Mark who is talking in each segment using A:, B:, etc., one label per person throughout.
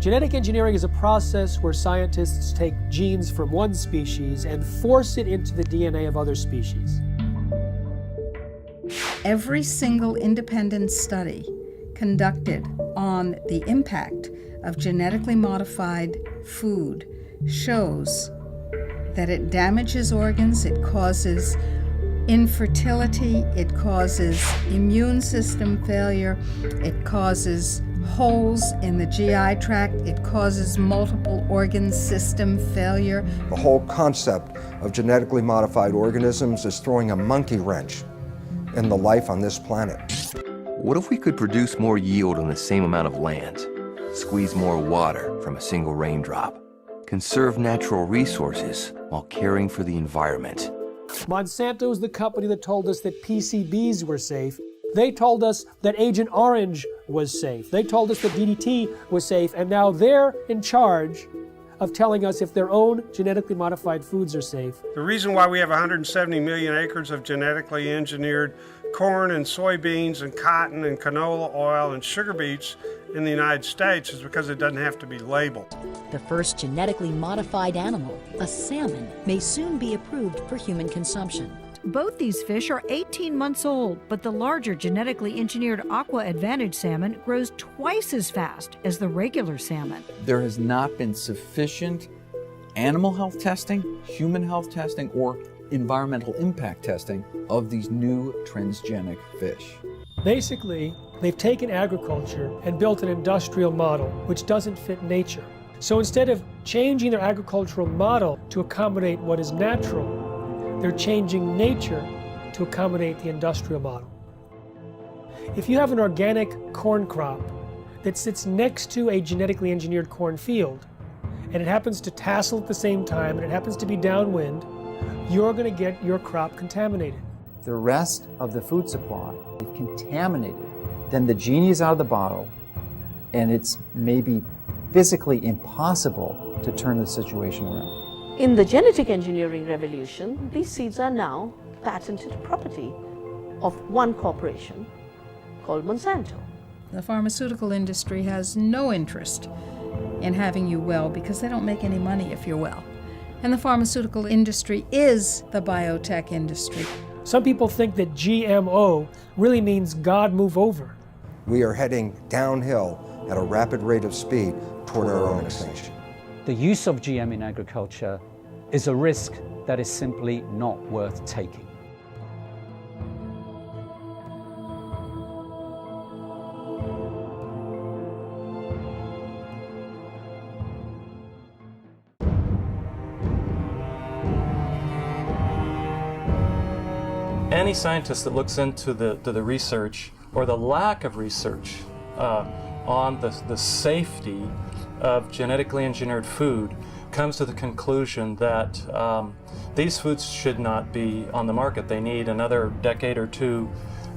A: Genetic engineering is a process where scientists take genes from one species and force it into the DNA of other species.
B: Every single independent study conducted on the impact of genetically modified food shows that it damages organs, it causes infertility, it causes immune system failure, it causes holes in the GI tract, it causes multiple organ system failure.
C: The whole concept of genetically modified organisms is throwing a monkey wrench in the life on this planet.
D: What if we could produce more yield on the same amount of land, squeeze more water from a single raindrop, conserve natural resources while caring for the environment?
A: Monsanto is the company that told us that PCBs were safe. They told us that Agent Orange was safe. They told us that DDT was safe, and now they're in charge of telling us if their own genetically modified foods are safe.
E: The reason why we have 170 million acres of genetically engineered corn and soybeans and cotton and canola oil and sugar beets in the United States is because it doesn't have to be labeled.
F: The first genetically modified animal, a salmon, may soon be approved for human consumption.
G: Both these fish are 18 months old, but the larger genetically engineered Aqua Advantage salmon grows twice as fast as the regular salmon.
H: There has not been sufficient animal health testing, human health testing, or environmental impact testing of these new transgenic fish.
A: Basically, they've taken agriculture and built an industrial model which doesn't fit nature. So instead of changing their agricultural model to accommodate what is natural, they're changing nature to accommodate the industrial model. If you have an organic corn crop that sits next to a genetically engineered corn field, and it happens to tassel at the same time, and it happens to be downwind, you're going to get your crop contaminated.
I: The rest of the food supply is contaminated. Then the genie is out of the bottle, and it's maybe physically impossible to turn the situation around.
J: In the genetic engineering revolution, these seeds are now patented property of one corporation called Monsanto.
B: The pharmaceutical industry has no interest in having you well because they don't make any money if you're well. And the pharmaceutical industry is the biotech industry.
A: Some people think that GMO really means God move over.
C: We are heading downhill at a rapid rate of speed toward our own extinction.
K: The use of GM in agriculture is a risk that is simply not worth taking.
L: Any scientist that looks into the research or the lack of research on the safety of genetically engineered food comes to the conclusion that these foods should not be on the market. They need another decade or two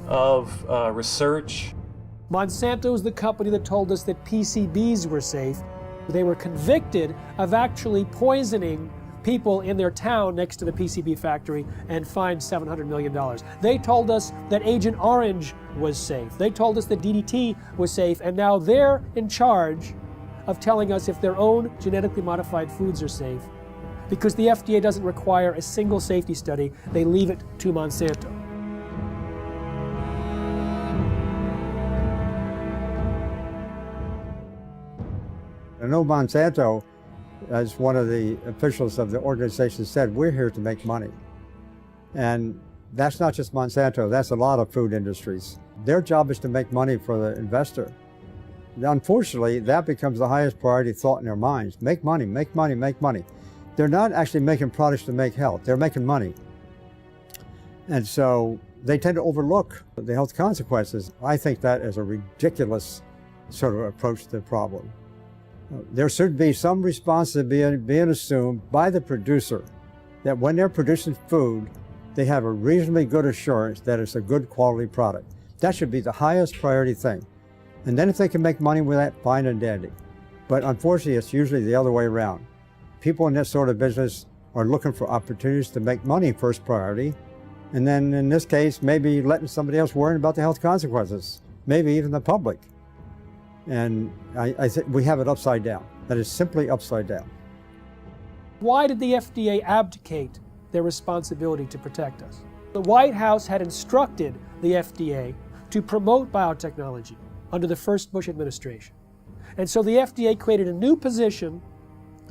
L: of research.
A: Monsanto is the company that told us that PCBs were safe. They were convicted of actually poisoning people in their town next to the PCB factory and fined $700 million. They told us that Agent Orange was safe. They told us that DDT was safe, and now they're in charge of telling us if their own genetically modified foods are safe. Because the FDA doesn't require a single safety study, they leave it to Monsanto.
M: I know Monsanto, as one of the officials of the organization said, we're here to make money. And that's not just Monsanto, that's a lot of food industries. Their job is to make money for the investor. Unfortunately, that becomes the highest priority thought in their minds. Make money, make money, make money. They're not actually making products to make health, they're making money. And so they tend to overlook the health consequences. I think that is a ridiculous sort of approach to the problem. There should be some responsibility being assumed by the producer that when they're producing food, they have a reasonably good assurance that it's a good quality product. That should be the highest priority thing. And then if they can make money with that, fine and dandy. But unfortunately, it's usually the other way around. People in this sort of business are looking for opportunities to make money first priority. And then in this case, maybe letting somebody else worry about the health consequences, maybe even the public. And I think we have it upside down. That is simply upside down.
A: Why did the FDA abdicate their responsibility to protect us? The White House had instructed the FDA to promote biotechnology under the first Bush administration. And so the FDA created a new position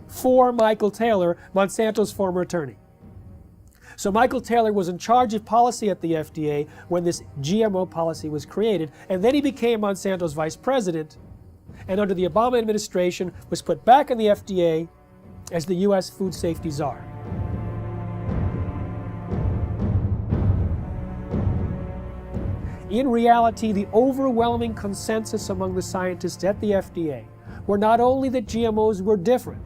A: for Michael Taylor, Monsanto's former attorney. So Michael Taylor was in charge of policy at the FDA when this GMO policy was created, and then he became Monsanto's vice president, and under the Obama administration was put back in the FDA as the U.S. food safety czar. In reality, the overwhelming consensus among the scientists at the FDA were not only that GMOs were different,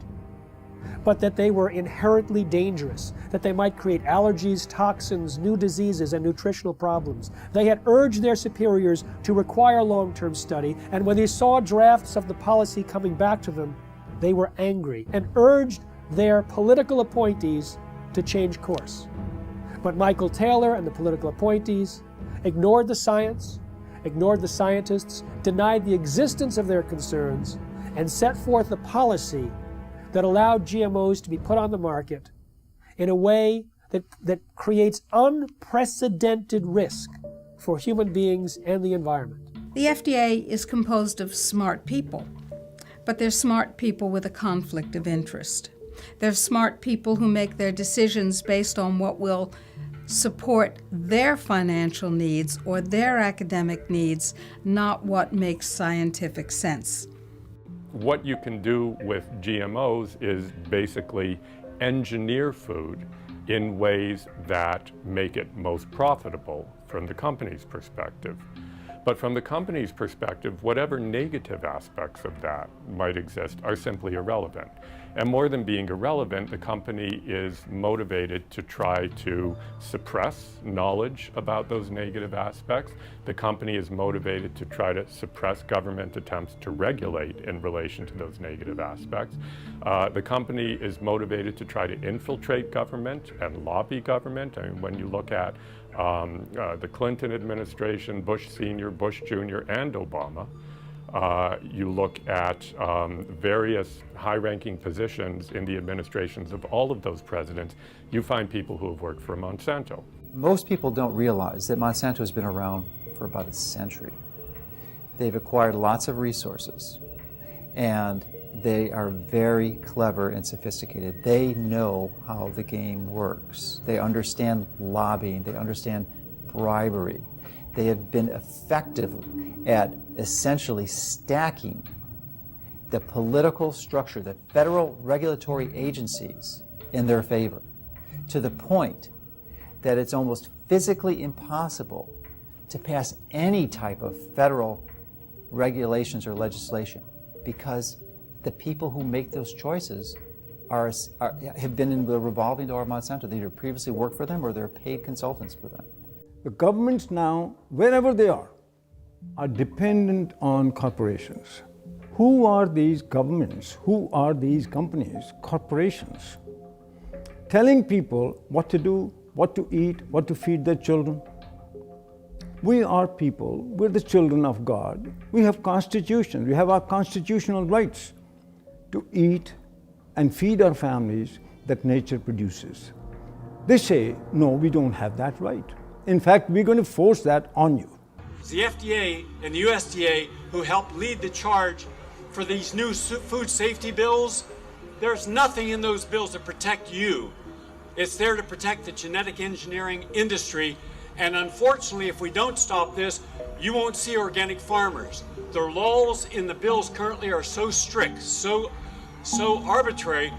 A: but that they were inherently dangerous, that they might create allergies, toxins, new diseases, and nutritional problems. They had urged their superiors to require long-term study, and when they saw drafts of the policy coming back to them, they were angry and urged their political appointees to change course. But Michael Taylor and the political appointees ignored the science, ignored the scientists, denied the existence of their concerns, and set forth a policy that allowed GMOs to be put on the market in a way that creates unprecedented risk for human beings and the environment.
B: The FDA is composed of smart people, but they're smart people with a conflict of interest. They're smart people who make their decisions based on what will support their financial needs or their academic needs, not what makes scientific sense.
N: What you can do with GMOs is basically engineer food in ways that make it most profitable from the company's perspective. But from the company's perspective, whatever negative aspects of that might exist are simply irrelevant. And more than being irrelevant, the company is motivated to try to suppress knowledge about those negative aspects. The company is motivated to try to suppress government attempts to regulate in relation to those negative aspects. The company is motivated to try to infiltrate government and lobby government. I mean, when you look at the Clinton administration, Bush Sr., Bush Jr., and Obama, you look at various high-ranking positions in the administrations of all of those presidents, you find people who have worked for Monsanto.
I: Most people don't realize that Monsanto has been around for about a century. They've acquired lots of resources, and they are very clever and sophisticated. They know how the game works. They understand lobbying. They understand bribery. They have been effective at essentially stacking the political structure, the federal regulatory agencies in their favor, to the point that it's almost physically impossible to pass any type of federal regulations or legislation, because the people who make those choices have been in the revolving door of Monsanto. They either previously worked for them or they're paid consultants for them.
O: The governments now, wherever they are dependent on corporations. Who are these governments? Who are these companies? Corporations. Telling people what to do, what to eat, what to feed their children. We are people, we're the children of God. We have constitutions, we have our constitutional rights to eat and feed our families that nature produces. They say, no, we don't have that right. In fact, we're going to force that on you.
P: It's the FDA and the USDA who helped lead the charge for these new food safety bills. There's nothing in those bills to protect you. It's there to protect the genetic engineering industry. And unfortunately, if we don't stop this, you won't see organic farmers. The laws in the bills currently are so strict, so arbitrary,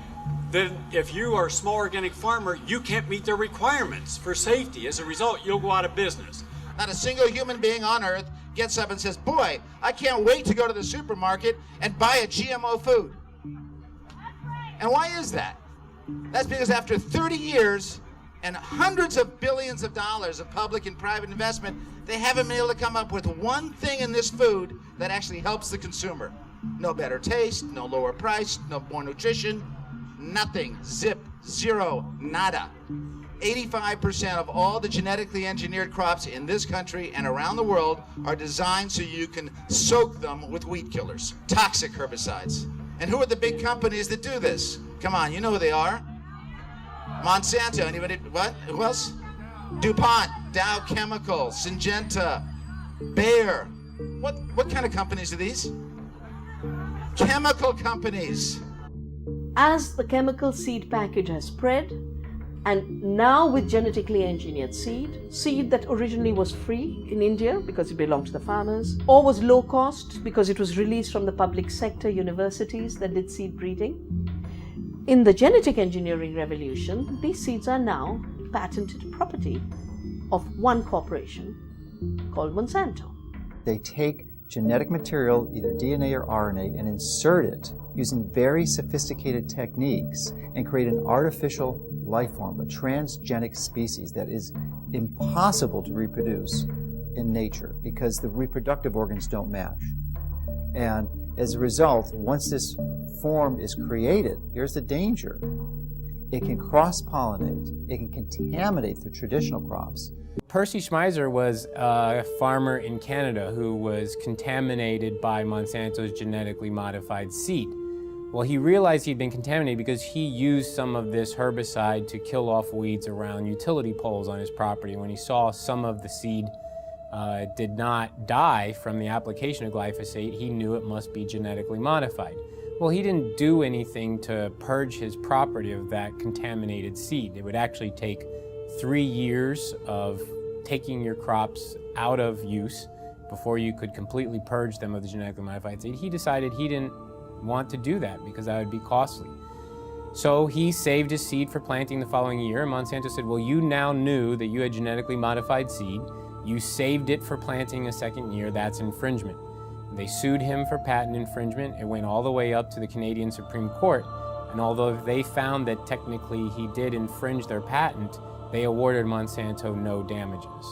P: that if you are a small organic farmer, you can't meet their requirements for safety. As a result, you'll go out of business.
Q: Not a single human being on earth gets up and says, boy, I can't wait to go to the supermarket and buy a GMO food. And why is that? That's because after 30 years and hundreds of billions of dollars of public and private investment, they haven't been able to come up with one thing in this food that actually helps the consumer. No better taste, no lower price, no more nutrition, nothing, zip, zero, nada. 85% of all the genetically engineered crops in this country and around the world are designed so you can soak them with weed killers, toxic herbicides. And who are the big companies that do this? Come on, you know who they are. Monsanto, anybody, what? Who else? DuPont, Dow Chemical, Syngenta, Bayer. What kind of companies are these? Chemical companies.
J: As the chemical seed package has spread, and now with genetically engineered seed that originally was free in India because it belonged to the farmers, or was low cost because it was released from the public sector universities that did seed breeding. In the genetic engineering revolution, these seeds are now patented property of one corporation called Monsanto.
I: They take genetic material, either DNA or RNA, and insert it using very sophisticated techniques and create an artificial life form, a transgenic species that is impossible to reproduce in nature because the reproductive organs don't match. And as a result, once this form is created, here's the danger. It can cross-pollinate, it can contaminate the traditional crops.
R: Percy Schmeiser was a farmer in Canada who was contaminated by Monsanto's genetically modified seed. Well, he realized he'd been contaminated because he used some of this herbicide to kill off weeds around utility poles on his property. When he saw some of the seed did not die from the application of glyphosate, he knew it must be genetically modified. Well, he didn't do anything to purge his property of that contaminated seed. It would actually take 3 years of taking your crops out of use before you could completely purge them of the genetically modified seed. He decided he didn't want to do that because that would be costly. So he saved his seed for planting the following year, and Monsanto said, well, you now knew that you had genetically modified seed. You saved it for planting a second year. That's infringement. They sued him for patent infringement. It went all the way up to the Canadian Supreme Court, and although they found that technically he did infringe their patent, they awarded Monsanto no damages.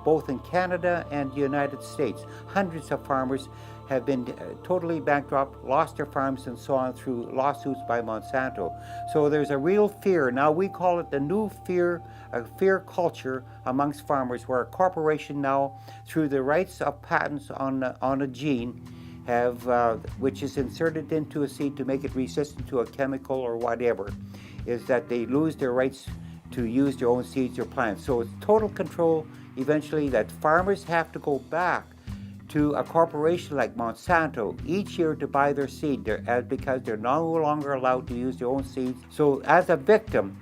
S: Both in Canada and the United States, hundreds of farmers have been totally bankrupt, lost their farms and so on through lawsuits by Monsanto. So there's a real fear. Now we call it the new fear, a fear culture amongst farmers, where a corporation now, through the rights of patents on a gene, have which is inserted into a seed to make it resistant to a chemical or whatever, is that they lose their rights to use their own seeds or plants. So it's total control eventually that farmers have to go back to a corporation like Monsanto each year to buy their seed because they're no longer allowed to use their own seeds. So as a victim,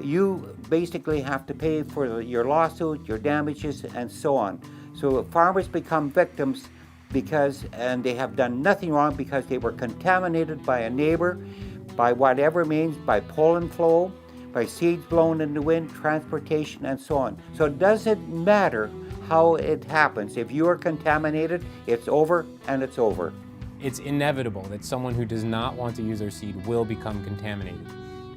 S: you basically have to pay for your lawsuit, your damages, and so on. So farmers become victims and they have done nothing wrong because they were contaminated by a neighbor, by whatever means, by pollen flow, by seeds blown in the wind, transportation, and so on. So it doesn't matter how it happens. If you are contaminated, it's over and it's over.
R: It's inevitable that someone who does not want to use their seed will become contaminated.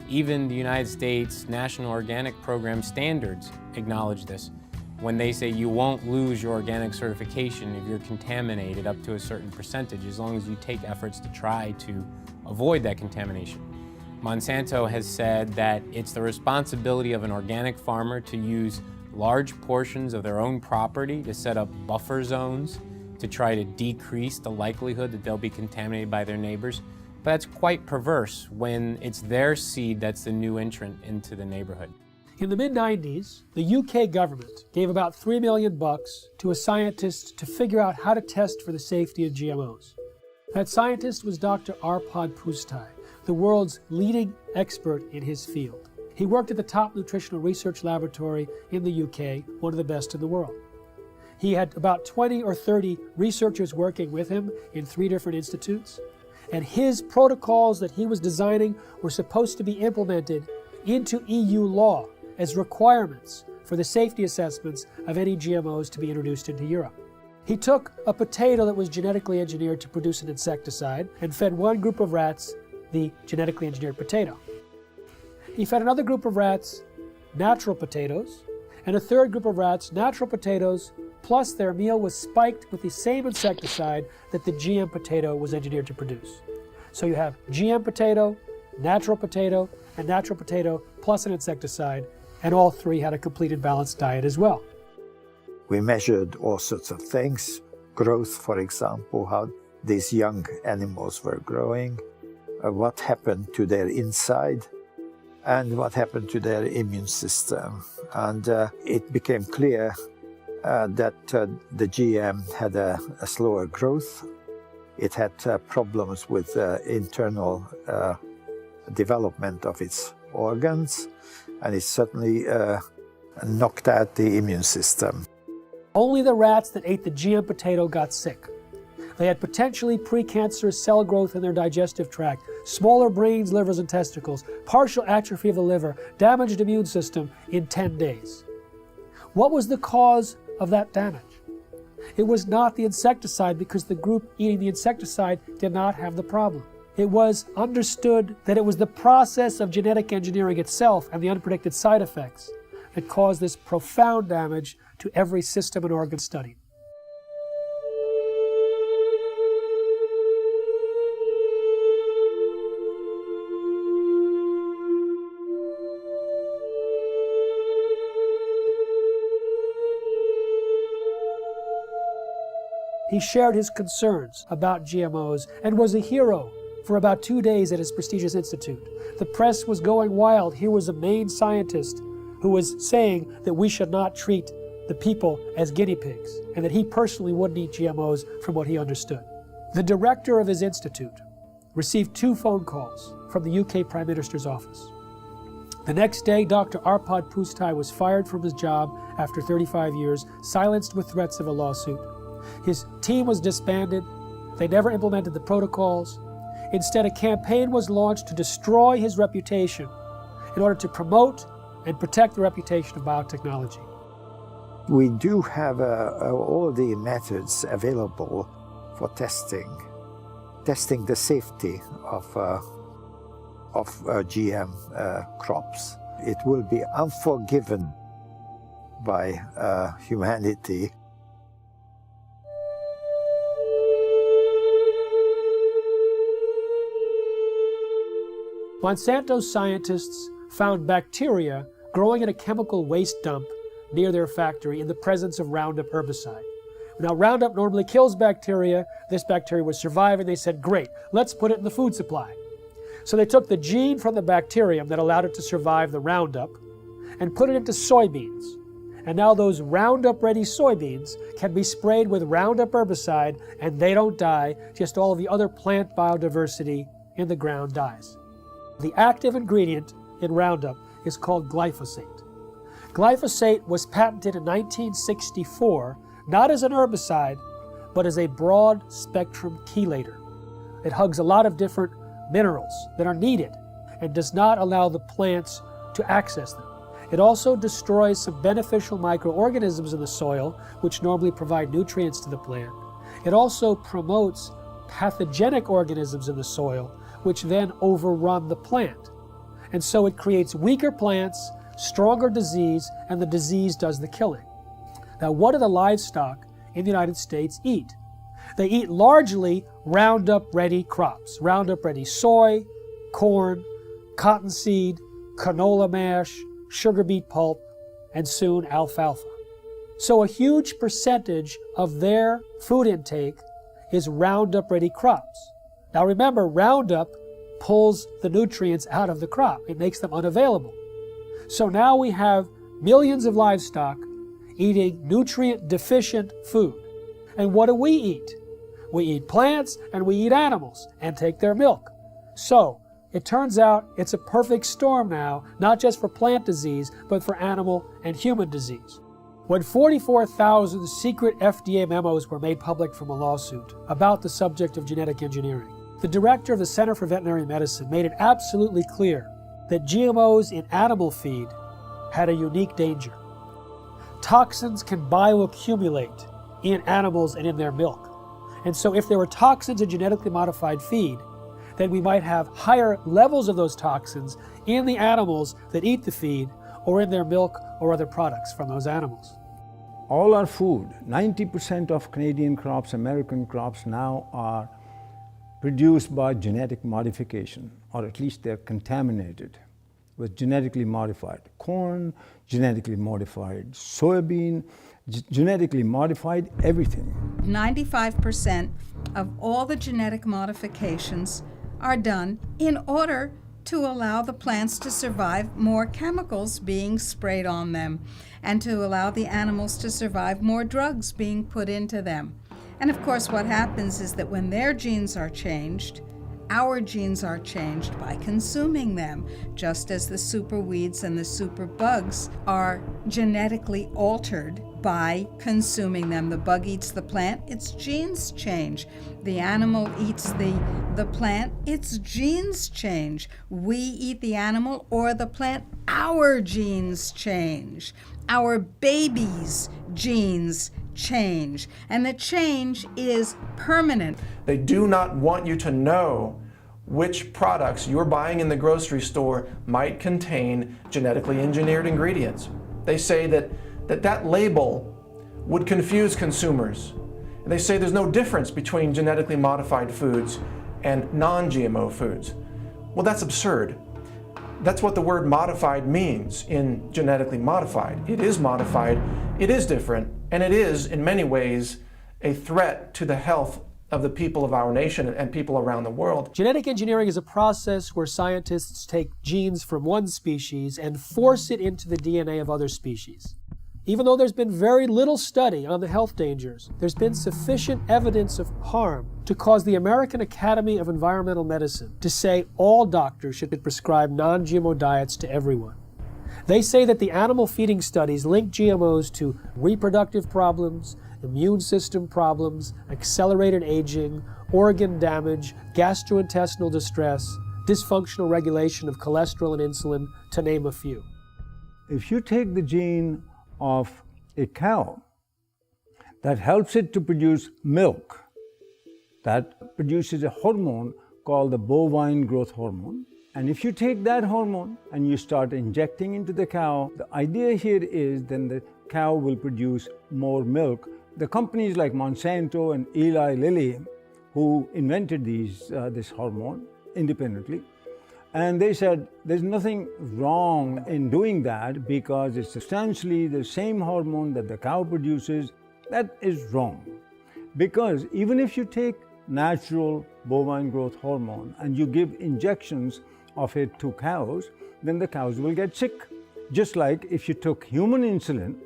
R: Even the United States National Organic Program standards acknowledge this when they say you won't lose your organic certification if you're contaminated up to a certain percentage, as long as you take efforts to try to avoid that contamination. Monsanto has said that it's the responsibility of an organic farmer to use large portions of their own property to set up buffer zones to try to decrease the likelihood that they'll be contaminated by their neighbors. But that's quite perverse when it's their seed that's the new entrant into the neighborhood.
A: In the mid-90s, the UK government gave about $3 million to a scientist to figure out how to test for the safety of GMOs. That scientist was Dr. Arpad Pusztai, the world's leading expert in his field. He worked at the top nutritional research laboratory in the UK, one of the best in the world. He had about 20 or 30 researchers working with him in 3 different institutes, and his protocols that he was designing were supposed to be implemented into EU law as requirements for the safety assessments of any GMOs to be introduced into Europe. He took a potato that was genetically engineered to produce an insecticide and fed one group of rats the genetically engineered potato. He fed another group of rats natural potatoes, and a third group of rats natural potatoes, plus their meal was spiked with the same insecticide that the GM potato was engineered to produce. So you have GM potato, and natural potato plus an insecticide, and all three had a complete and balanced diet as well.
T: We measured all sorts of things, growth, for example, how these young animals were growing, what happened to their inside, and what happened to their immune system. And it became clear that the GM had a slower growth. It had problems with internal development of its organs, and it certainly knocked out the immune system.
A: Only the rats that ate the GM potato got sick. They had potentially precancerous cell growth in their digestive tract, smaller brains, livers, and testicles, partial atrophy of the liver, damaged immune system in 10 days. What was the cause of that damage? It was not the insecticide, because the group eating the insecticide did not have the problem. It was understood that it was the process of genetic engineering itself and the unpredicted side effects that caused this profound damage to every system and organ studied. He shared his concerns about GMOs and was a hero for about 2 days at his prestigious institute. The press was going wild. Here was a main scientist who was saying that we should not treat the people as guinea pigs, and that he personally wouldn't eat GMOs from what he understood. The director of his institute received 2 phone calls from the UK Prime Minister's office. The next day, Dr. Arpad Pustai was fired from his job after 35 years, silenced with threats of a lawsuit. His team was disbanded. They never implemented the protocols. Instead, a campaign was launched to destroy his reputation in order to promote and protect the reputation of biotechnology.
T: We do have all the methods available for testing the safety of GM crops. It will be unforgiven by humanity.
A: Monsanto scientists found bacteria growing in a chemical waste dump near their factory in the presence of Roundup herbicide. Now, Roundup normally kills bacteria. This bacteria was surviving. They said, great, let's put it in the food supply. So they took the gene from the bacterium that allowed it to survive the Roundup and put it into soybeans. And now those Roundup-ready soybeans can be sprayed with Roundup herbicide, and they don't die. Just all of the other plant biodiversity in the ground dies. The active ingredient in Roundup is called glyphosate. Glyphosate was patented in 1964, not as an herbicide, but as a broad-spectrum chelator. It hugs a lot of different minerals that are needed and does not allow the plants to access them. It also destroys some beneficial microorganisms in the soil, which normally provide nutrients to the plant. It also promotes pathogenic organisms in the soil, which then overrun the plant. And so it creates weaker plants, stronger disease, and the disease does the killing. Now, what do the livestock in the United States eat? They eat largely Roundup-ready crops. Roundup-ready soy, corn, cottonseed, canola mash, sugar beet pulp, and soon alfalfa. So a huge percentage of their food intake is Roundup-ready crops. Now remember, Roundup pulls the nutrients out of the crop. It makes them unavailable. So now we have millions of livestock eating nutrient-deficient food. And what do we eat? We eat plants and we eat animals and take their milk. So it turns out it's a perfect storm now, not just for plant disease, but for animal and human disease. When 44,000 secret FDA memos were made public from a lawsuit about the subject of genetic engineering, the director of the Center for Veterinary Medicine made it absolutely clear that GMOs in animal feed had a unique danger. Toxins can bioaccumulate in animals and in their milk. And so if there were toxins in genetically modified feed, then we might have higher levels of those toxins in the animals that eat the feed or in their milk or other products from those animals.
O: All our food, 90% of Canadian crops, American crops now are produced by genetic modification, or at least they're contaminated. with genetically modified corn, genetically modified soybean, genetically modified everything.
B: 95% of all the genetic modifications are done in order to allow the plants to survive more chemicals being sprayed on them and to allow the animals to survive more drugs being put into them. And of course, what happens is that when their genes are changed, our genes are changed by consuming them, just as the superweeds and the superbugs are genetically altered by consuming them. The bug eats the plant, its genes change. The animal eats the plant, its genes change. We eat the animal or the plant, our genes change. Our babies' genes change, and the change is permanent.
U: They do not want you to know which products you're buying in the grocery store might contain genetically engineered ingredients. They say that label would confuse consumers. And they say there's no difference between genetically modified foods and non-GMO foods. Well, that's absurd. That's what the word modified means in genetically modified. It is modified, it is different, and it is, in many ways, a threat to the health of the people of our nation and people around the world.
A: Genetic engineering is a process where scientists take genes from one species and force it into the DNA of other species. Even though there's been very little study on the health dangers, there's been sufficient evidence of harm to cause the American Academy of Environmental Medicine to say all doctors should prescribe non-GMO diets to everyone. They say that the animal feeding studies link GMOs to reproductive problems, immune system problems, accelerated aging, organ damage, gastrointestinal distress, dysfunctional regulation of cholesterol and insulin, to name a few.
O: If you take the gene of a cow that helps it to produce milk, that produces a hormone called the bovine growth hormone, and if you take that hormone and you start injecting into the cow, the idea here is then the cow will produce more milk. The companies like Monsanto and Eli Lilly, who invented this hormone independently, and they said there's nothing wrong in doing that because it's substantially the same hormone that the cow produces. That is wrong. Because even if you take natural bovine growth hormone and you give injections of it to cows, then the cows will get sick. Just like if you took human insulin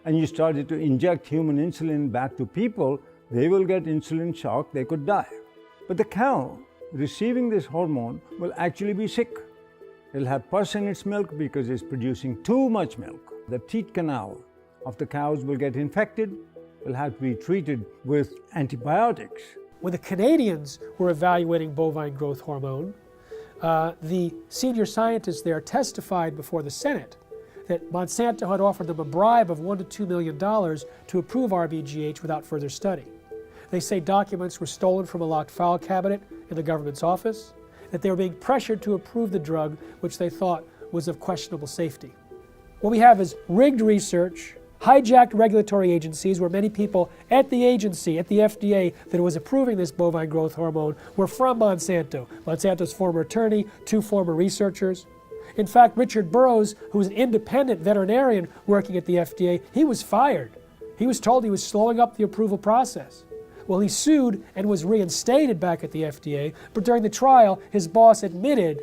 O: and you started to inject human insulin back to people, they will get insulin shock, they could die. But the cow receiving this hormone will actually be sick. It'll have pus in its milk because it's producing too much milk. The teat canal of the cows will get infected, will have to be treated with antibiotics.
A: When the Canadians were evaluating bovine growth hormone, the senior scientists there testified before the Senate that Monsanto had offered them a bribe of $1 to $2 million to approve RBGH without further study. They say documents were stolen from a locked file cabinet in the government's office, that they were being pressured to approve the drug, which they thought was of questionable safety. What we have is rigged research, hijacked regulatory agencies, where many people at the agency, at the FDA, that was approving this bovine growth hormone were from Monsanto. Monsanto's former attorney, 2 former researchers. In fact, Richard Burroughs, who was an independent veterinarian working at the FDA, he was fired. He was told he was slowing up the approval process. Well, he sued and was reinstated back at the FDA, but during the trial, his boss admitted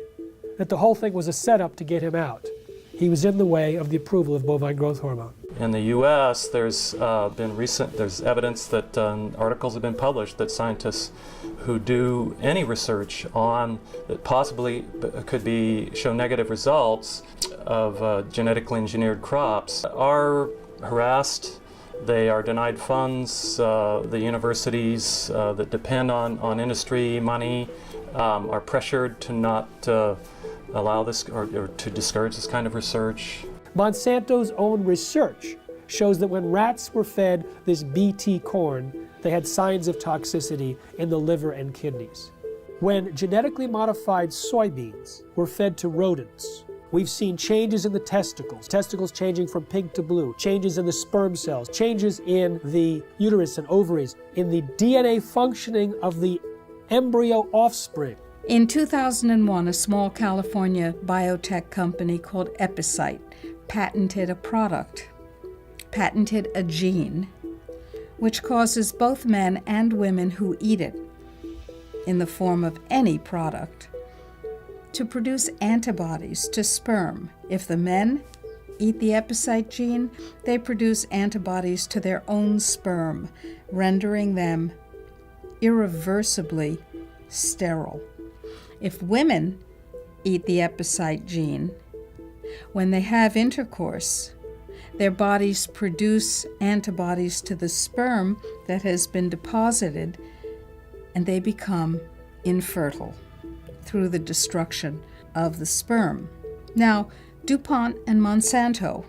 A: that the whole thing was a setup to get him out. He was in the way of the approval of bovine growth hormone.
L: In the U.S., there's evidence that articles have been published that scientists who do any research on that possibly could show negative results of genetically engineered crops are harassed. They are denied funds. The universities that depend on industry money are pressured to not allow this or to discourage this kind of research.
A: Monsanto's own research shows that when rats were fed this BT corn, they had signs of toxicity in the liver and kidneys. When genetically modified soybeans were fed to rodents, we've seen changes in the testicles changing from pink to blue, changes in the sperm cells, changes in the uterus and ovaries, in the DNA functioning of the embryo offspring.
B: In 2001, a small California biotech company called Epicite patented a gene, which causes both men and women who eat it, in the form of any product, to produce antibodies to sperm. If the men eat the Epicite gene, they produce antibodies to their own sperm, rendering them irreversibly sterile. If women eat the Epicite gene, when they have intercourse, their bodies produce antibodies to the sperm that has been deposited, and they become infertile through the destruction of the sperm. Now, DuPont and Monsanto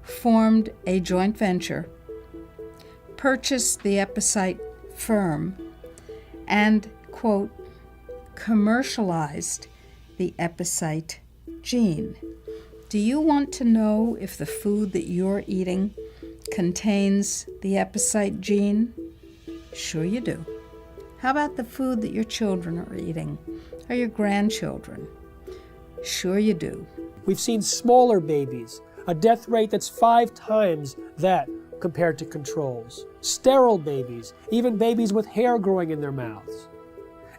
B: formed a joint venture, purchased the Epicite firm, and, quote, commercialized the Epicite gene. Do you want to know if the food that you're eating contains the Epicite gene? Sure you do. How about the food that your children are eating, or your grandchildren? Sure you do.
A: We've seen smaller babies, a death rate that's 5 times that compared to controls. Sterile babies, even babies with hair growing in their mouths.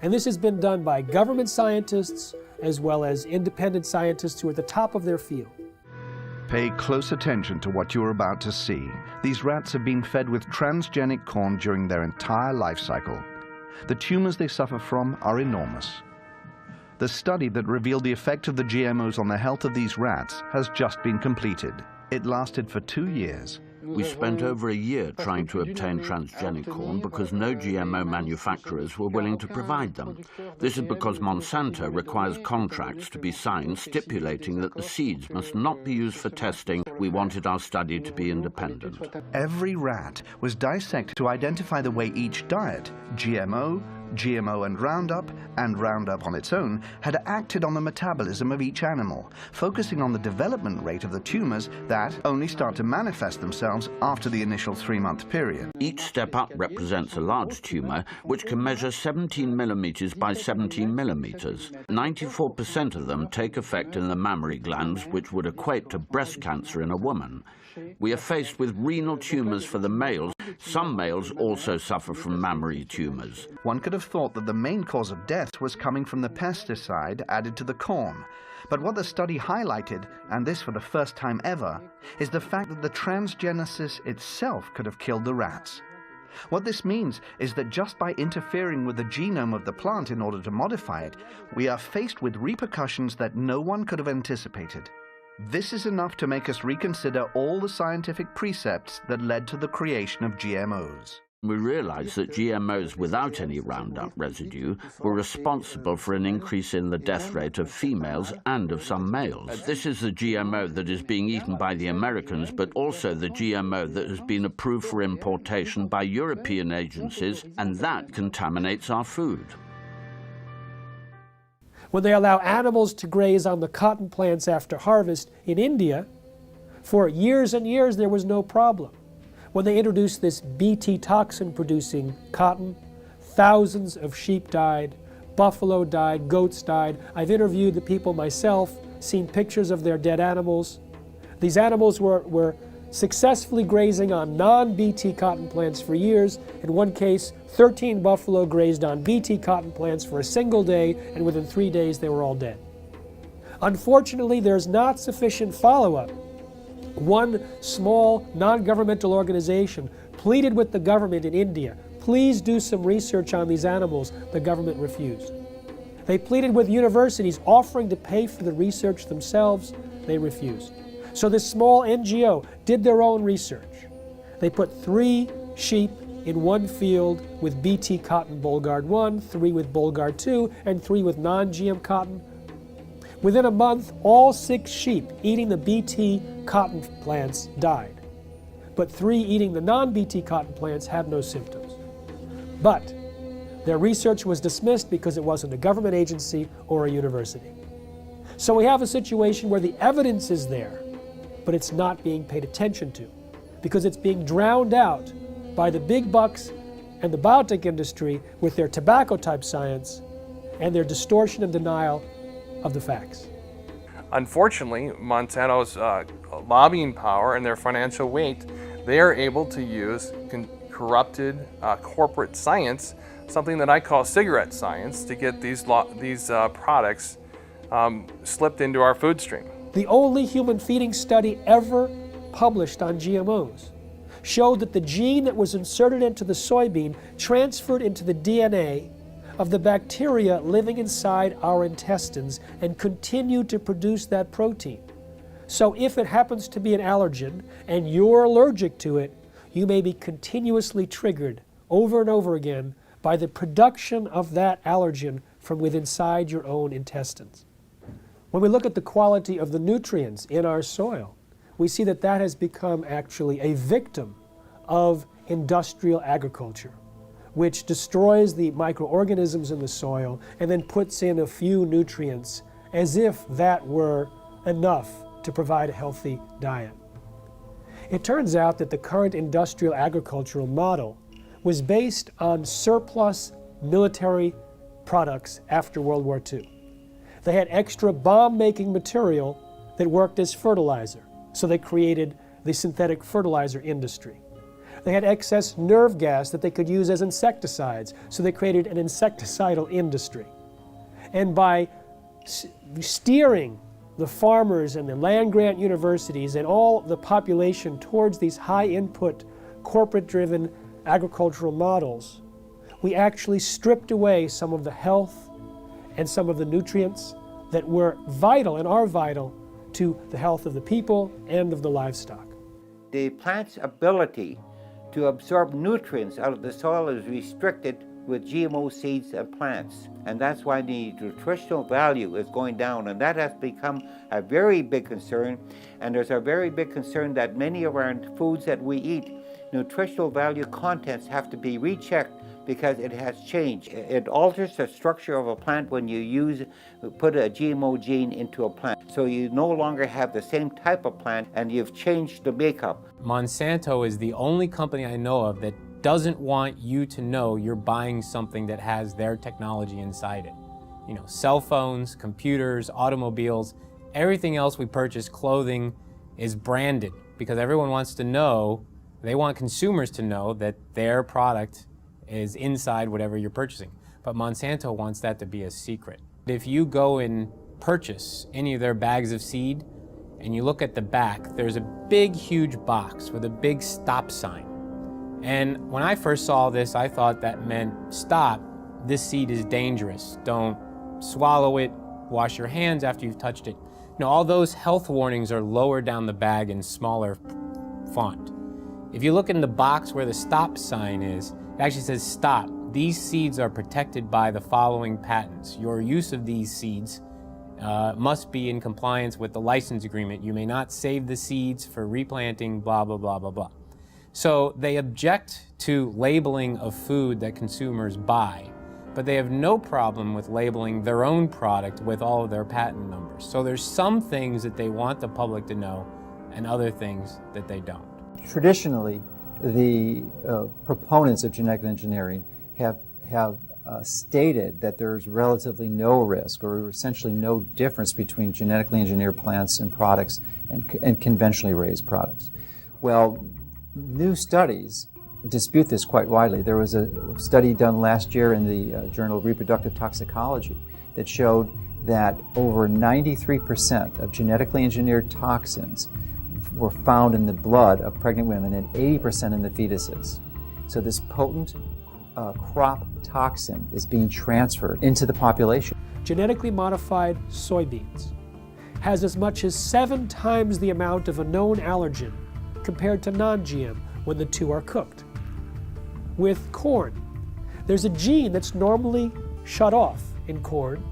A: And this has been done by government scientists as well as independent scientists who are at the top of their field.
D: Pay close attention to what you're about to see. These rats have been fed with transgenic corn during their entire life cycle. The tumors they suffer from are enormous. The study that revealed the effect of the GMOs on the health of these rats has just been completed. It lasted for 2 years.
V: We spent over a year trying to obtain transgenic corn because no GMO manufacturers were willing to provide them. This is because Monsanto requires contracts to be signed stipulating that the seeds must not be used for testing. We wanted our study to be independent.
D: Every rat was dissected to identify the way each diet, GMO and Roundup on its own, had acted on the metabolism of each animal, focusing on the development rate of the tumors that only start to manifest themselves after the initial 3-month period.
V: Each step up represents a large tumor, which can measure 17 millimeters by 17 millimeters. 94% of them take effect in the mammary glands, which would equate to breast cancer in a woman. We are faced with renal tumors for the males. Some males also suffer from mammary tumors.
D: One could have thought that the main cause of death was coming from the pesticide added to the corn. But what the study highlighted, and this for the first time ever, is the fact that the transgenesis itself could have killed the rats. What this means is that just by interfering with the genome of the plant in order to modify it, we are faced with repercussions that no one could have anticipated. This is enough to make us reconsider all the scientific precepts that led to the creation of GMOs.
V: We realized that GMOs without any Roundup residue were responsible for an increase in the death rate of females and of some males. This is the GMO that is being eaten by the Americans, but also the GMO that has been approved for importation by European agencies, and that contaminates our food.
A: When they allow animals to graze on the cotton plants after harvest in India, for years and years there was no problem. When they introduced this Bt toxin-producing cotton, thousands of sheep died, buffalo died, goats died. I've interviewed the people myself, seen pictures of their dead animals. These animals were successfully grazing on non-Bt cotton plants for years. In one case, 13 buffalo grazed on Bt cotton plants for a single day, and within 3 days they were all dead. Unfortunately, there's not sufficient follow-up. One small non-governmental organization pleaded with the government in India, please do some research on these animals. The government refused. They pleaded with universities offering to pay for the research themselves. They refused. So this small NGO did their own research. They put 3 sheep in one field with Bt cotton Bollgard 1, 3 with Bollgard 2, and 3 with non-GM cotton. Within a month, all 6 sheep eating the Bt cotton plants died. But 3 eating the non-Bt cotton plants had no symptoms. But their research was dismissed because it wasn't a government agency or a university. So we have a situation where the evidence is there, but it's not being paid attention to because it's being drowned out by the big bucks and the biotech industry with their tobacco-type science and their distortion and denial of the facts.
E: Unfortunately, Monsanto's lobbying power and their financial weight, they are able to use corrupted corporate science, something that I call cigarette science, to get these products slipped into our food stream.
A: The only human feeding study ever published on GMOs showed that the gene that was inserted into the soybean transferred into the DNA of the bacteria living inside our intestines and continued to produce that protein. So if it happens to be an allergen and you're allergic to it, you may be continuously triggered over and over again by the production of that allergen from within inside your own intestines. When we look at the quality of the nutrients in our soil, we see that that has become actually a victim of industrial agriculture, which destroys the microorganisms in the soil and then puts in a few nutrients as if that were enough to provide a healthy diet. It turns out that the current industrial agricultural model was based on surplus military products after World War II. They had extra bomb-making material that worked as fertilizer, so they created the synthetic fertilizer industry. They had excess nerve gas that they could use as insecticides, so they created an insecticidal industry. And by steering the farmers and the land-grant universities and all the population towards these high-input, corporate-driven agricultural models, we actually stripped away some of the health and some of the nutrients that were vital and are vital to the health of the people and of the livestock.
S: The plant's ability to absorb nutrients out of the soil is restricted with GMO seeds and plants. And that's why the nutritional value is going down. And that has become a very big concern. And there's a very big concern that many of our foods that we eat, nutritional value contents have to be rechecked because it has changed. It alters the structure of a plant when you put a GMO gene into a plant. So you no longer have the same type of plant and you've changed the makeup.
R: Monsanto is the only company I know of that doesn't want you to know you're buying something that has their technology inside it. You know, cell phones, computers, automobiles, everything else we purchase, clothing, is branded because everyone wants to know, they want consumers to know that their product is inside whatever you're purchasing. But Monsanto wants that to be a secret. If you go and purchase any of their bags of seed and you look at the back, there's a big, huge box with a big stop sign. And when I first saw this, I thought that meant stop, this seed is dangerous. Don't swallow it, wash your hands after you've touched it. Now, all those health warnings are lower down the bag in smaller font. If you look in the box where the stop sign is, it actually says stop. These seeds are protected by the following patents. Your use of these seeds must be in compliance with the license agreement. You may not save the seeds for replanting, blah, blah, blah, blah, blah. So they object to labeling of food that consumers buy, but they have no problem with labeling their own product with all of their patent numbers. So there's some things that they want the public to know and other things that they don't.
I: Traditionally, the proponents of genetic engineering have stated that there's relatively no risk or essentially no difference between genetically engineered plants and products and conventionally raised products. Well, new studies dispute this quite widely. There was a study done last year in the Journal of Reproductive Toxicology that showed that over 93% of genetically engineered toxins were found in the blood of pregnant women and 80% in the fetuses. So this potent crop toxin is being transferred into the population.
A: Genetically modified soybeans has as much as 7 times the amount of a known allergen compared to non-GM when the two are cooked. With corn, there's a gene that's normally shut off in corn,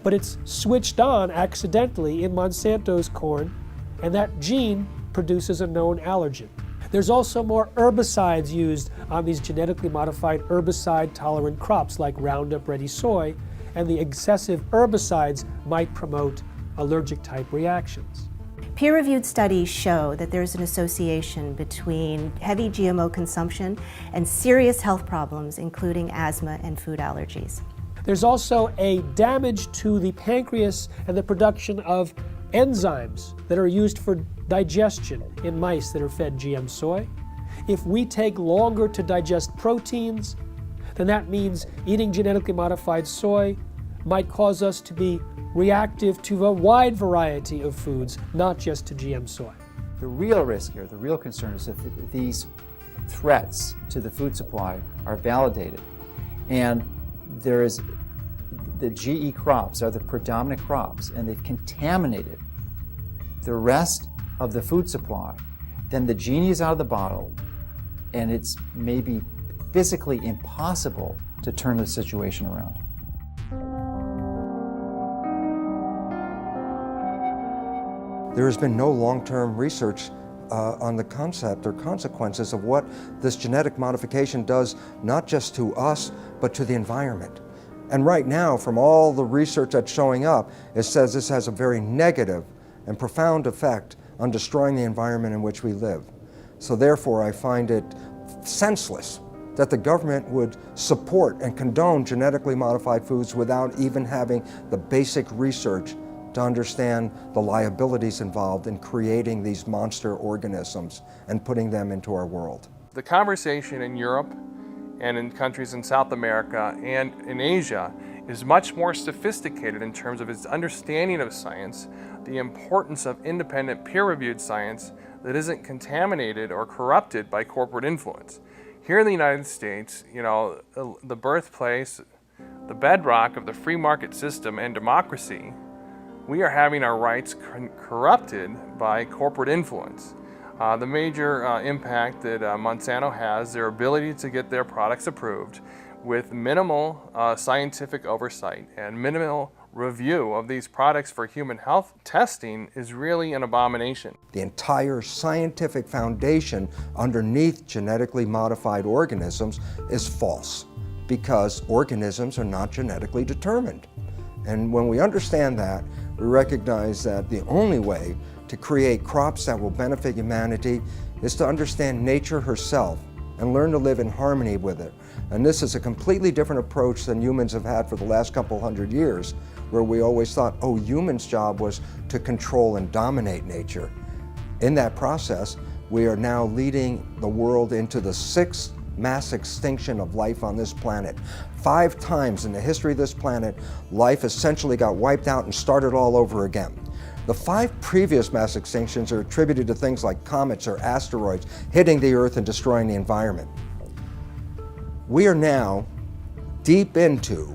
A: but it's switched on accidentally in Monsanto's corn, and that gene produces a known allergen. There's also more herbicides used on these genetically modified herbicide-tolerant crops like Roundup Ready soy, and the excessive herbicides might promote allergic-type reactions.
F: Peer-reviewed studies show that there's an association between heavy GMO consumption and serious health problems, including asthma and food allergies.
A: There's also a damage to the pancreas and the production of enzymes that are used for digestion in mice that are fed GM soy. If we take longer to digest proteins, then that means eating genetically modified soy might cause us to be reactive to a wide variety of foods, not just to GM soy.
I: The real risk here, the real concern is if these threats to the food supply are validated and there is the GE crops are the predominant crops and they've contaminated the rest of the food supply, then the genie is out of the bottle and it's maybe physically impossible to turn the situation around.
C: There has been no long-term research on the concept or consequences of what this genetic modification does, not just to us, but to the environment. And right now, from all the research that's showing up, it says this has a very negative and profound effect on destroying the environment in which we live. So therefore, I find it senseless that the government would support and condone genetically modified foods without even having the basic research to understand the liabilities involved in creating these monster organisms and putting them into our world.
E: The conversation in Europe and in countries in South America and in Asia is much more sophisticated in terms of its understanding of science, the importance of independent peer-reviewed science that isn't contaminated or corrupted by corporate influence. Here in the United States, you know, the birthplace, the bedrock of the free market system and democracy, we are having our rights corrupted by corporate influence. The major impact that Monsanto has, their ability to get their products approved with minimal scientific oversight and minimal review of these products for human health testing is really an abomination.
C: The entire scientific foundation underneath genetically modified organisms is false because organisms are not genetically determined. And when we understand that, we recognize that the only way to create crops that will benefit humanity is to understand nature herself and learn to live in harmony with it. And this is a completely different approach than humans have had for the last couple hundred years, where we always thought, oh, humans' job was to control and dominate nature. In that process, we are now leading the world into the 6th mass extinction of life on this planet. 5 times in the history of this planet, life essentially got wiped out and started all over again. The 5 previous mass extinctions are attributed to things like comets or asteroids hitting the Earth and destroying the environment. We are now deep into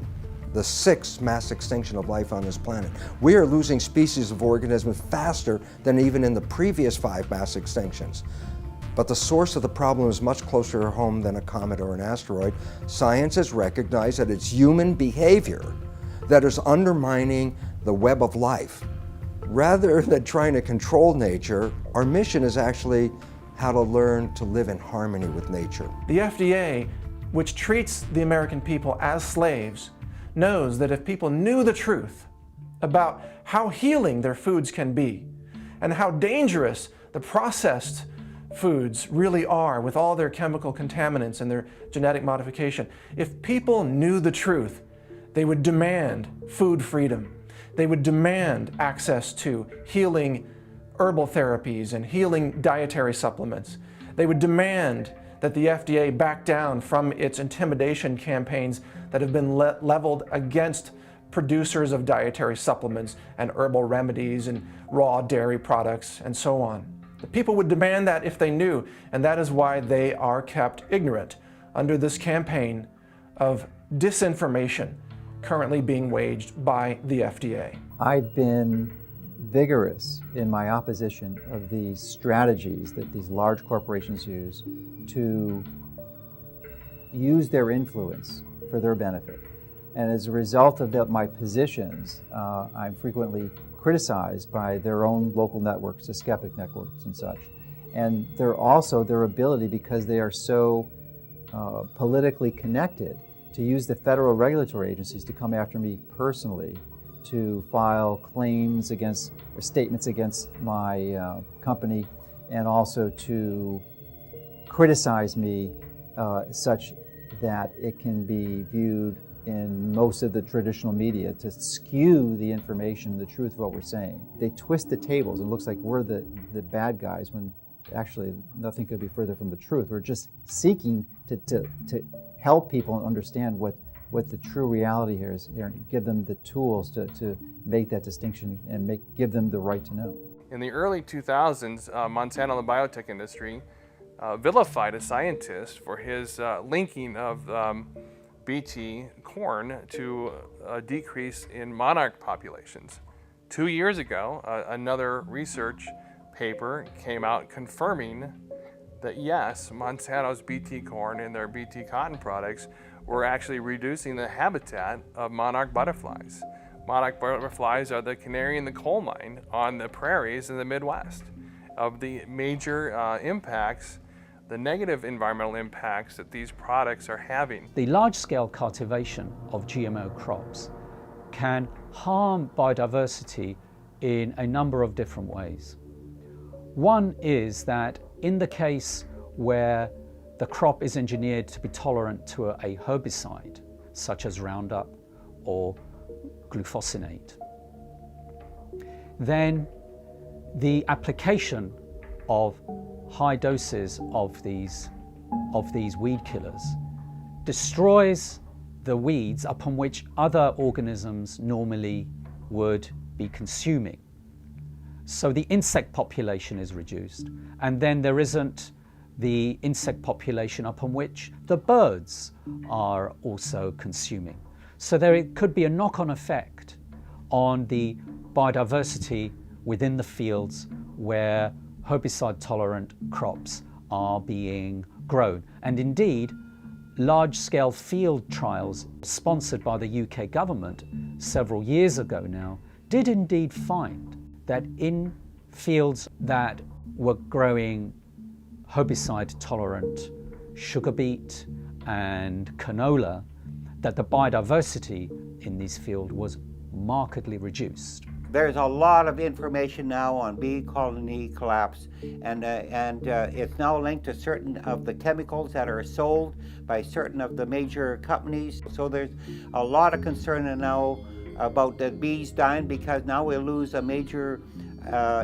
C: the 6th mass extinction of life on this planet. We are losing species of organisms faster than even in the previous 5 mass extinctions. But the source of the problem is much closer to home than a comet or an asteroid. Science has recognized that it's human behavior that is undermining the web of life. Rather than trying to control nature, our mission is actually how to learn to live in harmony with nature.
U: The FDA, which treats the American people as slaves, knows that if people knew the truth about how healing their foods can be and how dangerous the processed foods really are with all their chemical contaminants and their genetic modification, if people knew the truth, they would demand food freedom. They would demand access to healing herbal therapies and healing dietary supplements. They would demand that the FDA back down from its intimidation campaigns that have been leveled against producers of dietary supplements and herbal remedies and raw dairy products and so on. The people would demand that if they knew, and that is why they are kept ignorant under this campaign of disinformation currently being waged by the FDA.
I: I've been vigorous in my opposition of these strategies that these large corporations use to use their influence for their benefit. And as a result of my positions, I'm frequently criticized by their own local networks, the skeptic networks and such. And they're also their ability, because they are so politically connected, to use the federal regulatory agencies to come after me personally, to file claims against, or statements against my company, and also to criticize me such that it can be viewed in most of the traditional media to skew the information, the truth of what we're saying. They twist the tables. It looks like we're the bad guys when actually nothing could be further from the truth. We're just seeking to help people understand what the true reality here is, and give them the tools to make that distinction and give them the right to know.
E: In the early 2000s, Monsanto and the biotech industry vilified a scientist for his linking of Bt corn to a decrease in monarch populations. 2 years ago, another research paper came out confirming that yes, Monsanto's Bt corn and their Bt cotton products were actually reducing the habitat of monarch butterflies. Monarch butterflies are the canary in the coal mine on the prairies in the Midwest. Of the major impacts, the negative environmental impacts that these products are having.
K: The large-scale cultivation of GMO crops can harm biodiversity in a number of different ways. One is that in the case where the crop is engineered to be tolerant to a herbicide, such as Roundup or glufosinate, then the application of high doses of these weed killers destroys the weeds upon which other organisms normally would be consuming. So the insect population is reduced, and then there isn't the insect population upon which the birds are also consuming. So there could be a knock-on effect on the biodiversity within the fields where herbicide-tolerant crops are being grown. And indeed, large-scale field trials sponsored by the UK government several years ago now did indeed find that in fields that were growing herbicide-tolerant sugar beet and canola, that the biodiversity in these fields was markedly reduced.
S: There's a lot of information now on bee colony collapse, and it's now linked to certain of the chemicals that are sold by certain of the major companies. So there's a lot of concern now about the bees dying, because now we'll lose a major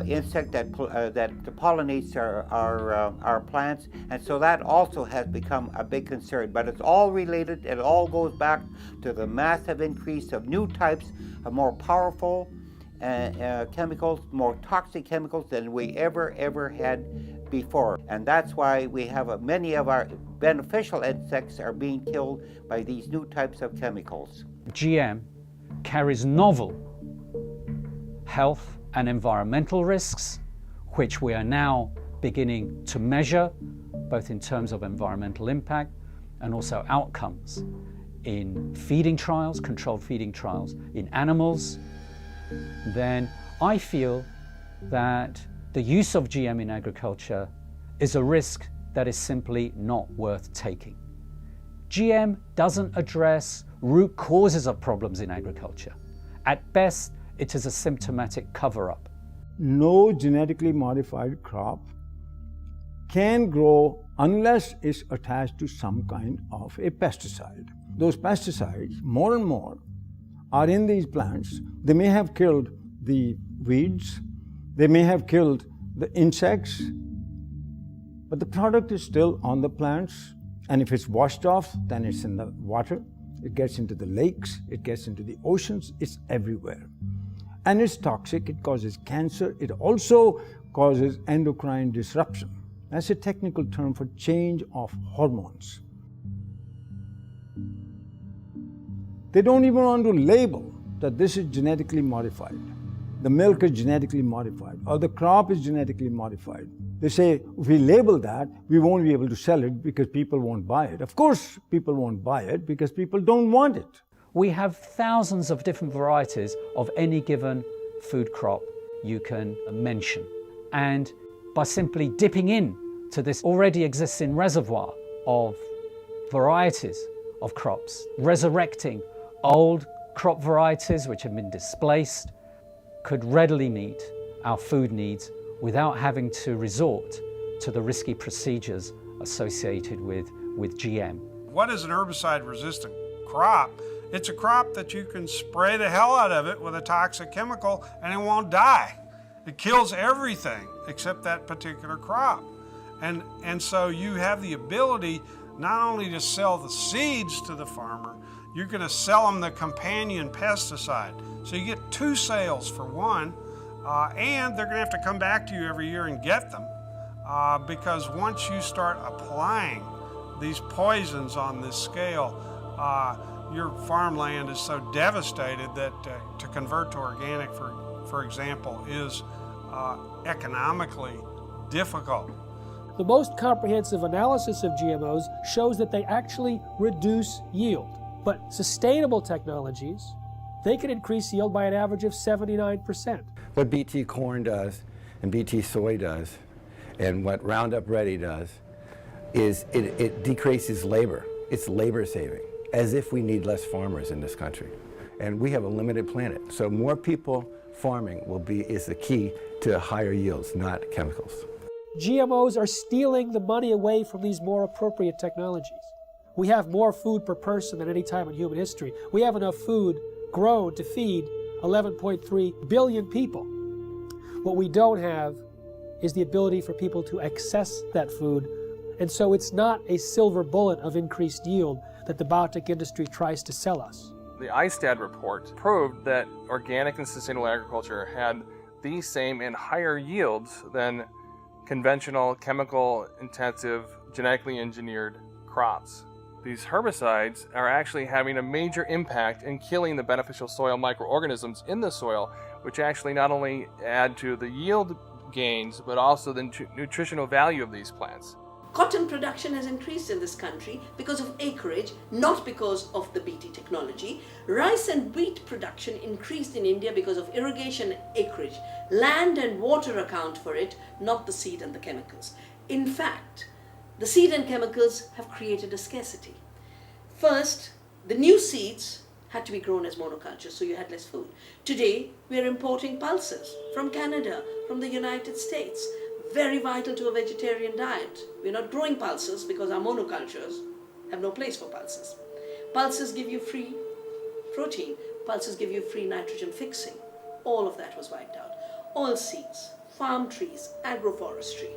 S: insect that pollinates our plants, and so that also has become a big concern. But it's all related. It all goes back to the massive increase of new types of more powerful chemicals, more toxic chemicals than we ever had before. And that's why we have many of our beneficial insects are being killed by these new types of chemicals.
K: GM carries novel health and environmental risks, which we are now beginning to measure, both in terms of environmental impact and also outcomes in feeding trials, controlled feeding trials in animals. Then I feel that the use of GM in agriculture is a risk that is simply not worth taking. GM doesn't address root causes of problems in agriculture. At best, it is a symptomatic cover-up.
O: No genetically modified crop can grow unless it's attached to some kind of a pesticide. Those pesticides, more and more, are in these plants. They may have killed the weeds, they may have killed the insects, but the product is still on the plants. And if it's washed off, then it's in the water, it gets into the lakes, it gets into the oceans, it's everywhere. And it's toxic, it causes cancer, it also causes endocrine disruption. That's a technical term for change of hormones. They don't even want to label that this is genetically modified. The milk is genetically modified, or the crop is genetically modified. They say, if we label that, we won't be able to sell it because people won't buy it. Of course, people won't buy it because people don't want it.
K: We have thousands of different varieties of any given food crop you can mention. And by simply dipping in to this already existing reservoir of varieties of crops, resurrecting old crop varieties which have been displaced, could readily meet our food needs without having to resort to the risky procedures associated with GM.
G: What is an herbicide-resistant crop It's a crop that you can spray the hell out of it with a toxic chemical and it won't die. It kills everything except that particular crop. And so you have the ability not only to sell the seeds to the farmer, you're going to sell them the companion pesticide. So you get two sales for one, and they're going to have to come back to you every year and get them because once you start applying these poisons on this scale, your farmland is so devastated that to convert to organic, for example, is economically difficult.
A: The most comprehensive analysis of GMOs shows that they actually reduce yield. But sustainable technologies, they can increase yield by an average of 79%.
H: What BT corn does and BT soy does and what Roundup Ready does is it decreases labor. It's labor saving, as if we need less farmers in this country. And we have a limited planet, so more people farming is the key to higher yields, not chemicals.
A: GMOs are stealing the money away from these more appropriate technologies. We have more food per person than any time in human history. We have enough food grown to feed 11.3 billion people. What we don't have is the ability for people to access that food, and so it's not a silver bullet of increased yield that the biotech industry tries to sell us.
E: The ISTAD report proved that organic and sustainable agriculture had the same and higher yields than conventional, chemical-intensive, genetically engineered crops. These herbicides are actually having a major impact in killing the beneficial soil microorganisms in the soil, which actually not only add to the yield gains, but also the nutritional value of these plants.
J: Cotton production has increased in this country because of acreage, not because of the BT technology. Rice and wheat production increased in India because of irrigation acreage. Land and water account for it, not the seed and the chemicals. In fact, the seed and chemicals have created a scarcity. First, the new seeds had to be grown as monocultures, so you had less food. Today, we are importing pulses from Canada, from the United States. Very vital to a vegetarian diet. We're not growing pulses because our monocultures have no place for pulses. Pulses give you free protein. Pulses give you free nitrogen fixing. All of that was wiped out. Oilseeds, farm trees, agroforestry.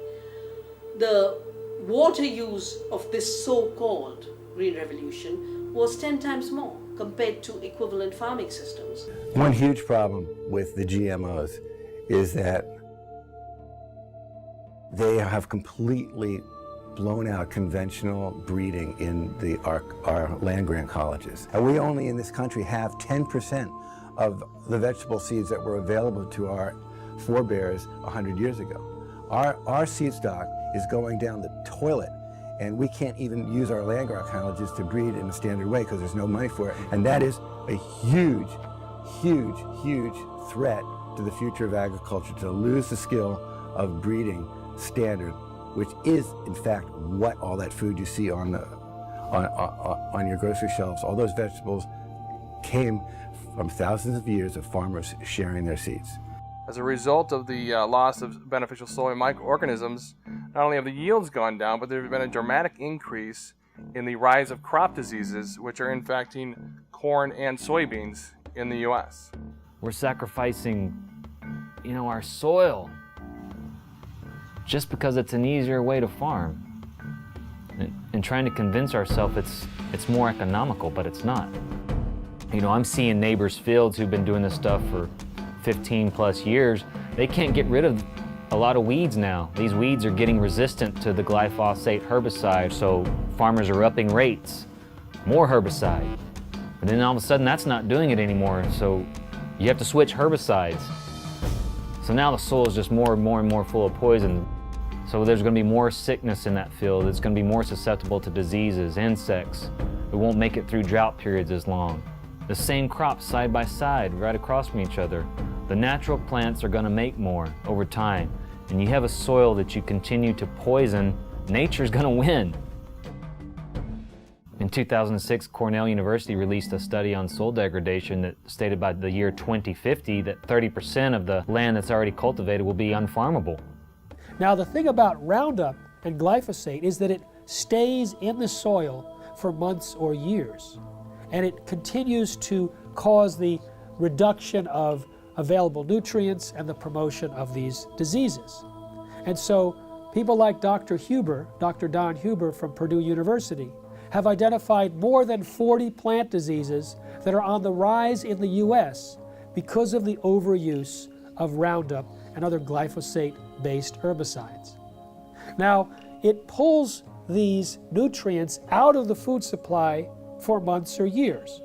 J: The water use of this so-called Green Revolution was 10 times more compared to equivalent farming systems.
H: One huge problem with the GMOs is that they have completely blown out conventional breeding in our land-grant colleges. And we only in this country have 10% of the vegetable seeds that were available to our forebears 100 years ago. Our seed stock is going down the toilet, and we can't even use our land-grant colleges to breed in a standard way because there's no money for it. And that is a huge, huge, huge threat to the future of agriculture, to lose the skill of breeding standard, which is in fact what all that food you see on your grocery shelves, all those vegetables came from thousands of years of farmers sharing their seeds.
E: As a result of the loss of beneficial soil microorganisms, not only have the yields gone down, but there has been a dramatic increase in the rise of crop diseases, which are infecting corn and soybeans in the U.S.
W: We're sacrificing, our soil just because it's an easier way to farm, and trying to convince ourselves it's more economical, but it's not. I'm seeing neighbors' fields who've been doing this stuff for 15 plus years. They can't get rid of a lot of weeds now. These weeds are getting resistant to the glyphosate herbicide, so farmers are upping rates, more herbicide. But then all of a sudden that's not doing it anymore, so you have to switch herbicides. So now the soil is just more and more and more full of poison. So there's going to be more sickness in that field. It's going to be more susceptible to diseases, insects. It won't make it through drought periods as long. The same crops side by side, right across from each other. The natural plants are going to make more over time. And you have a soil that you continue to poison, nature's going to win. In 2006, Cornell University released a study on soil degradation that stated by the year 2050 that 30% of the land that's already cultivated will be unfarmable.
A: Now, the thing about Roundup and glyphosate is that it stays in the soil for months or years. and it continues to cause the reduction of available nutrients and the promotion of these diseases. And so people like Dr. Don Huber from Purdue University, have identified more than 40 plant diseases that are on the rise in the U.S. because of the overuse of Roundup and other glyphosate-based herbicides. Now, it pulls these nutrients out of the food supply for months or years.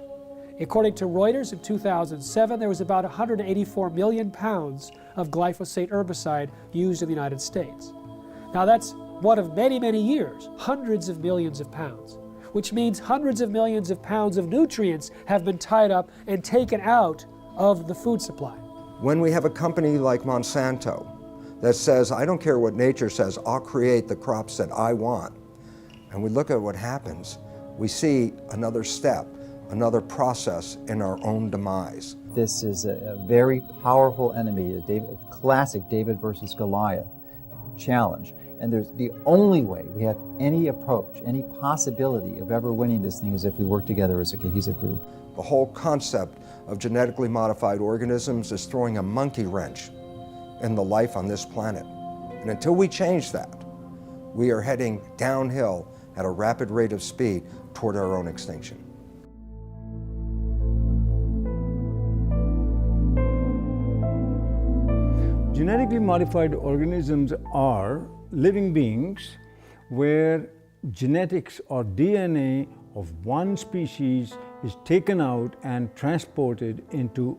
A: According to Reuters, in 2007, there was about 184 million pounds of glyphosate herbicide used in the United States. Now that's one of many, many years, hundreds of millions of pounds, which means hundreds of millions of pounds of nutrients have been tied up and taken out of the food supply.
C: When we have a company like Monsanto that says, I don't care what nature says, I'll create the crops that I want, and we look at what happens, we see another step, another process in our own demise.
I: This is a very powerful enemy, a classic David versus Goliath challenge. And there's the only way we have any approach, any possibility of ever winning this thing is if we work together as a cohesive group.
C: The whole concept of genetically modified organisms is throwing a monkey wrench in the life on this planet. And until we change that, we are heading downhill at a rapid rate of speed toward our own extinction.
O: Genetically modified organisms are living beings where genetics or DNA of one species is taken out and transported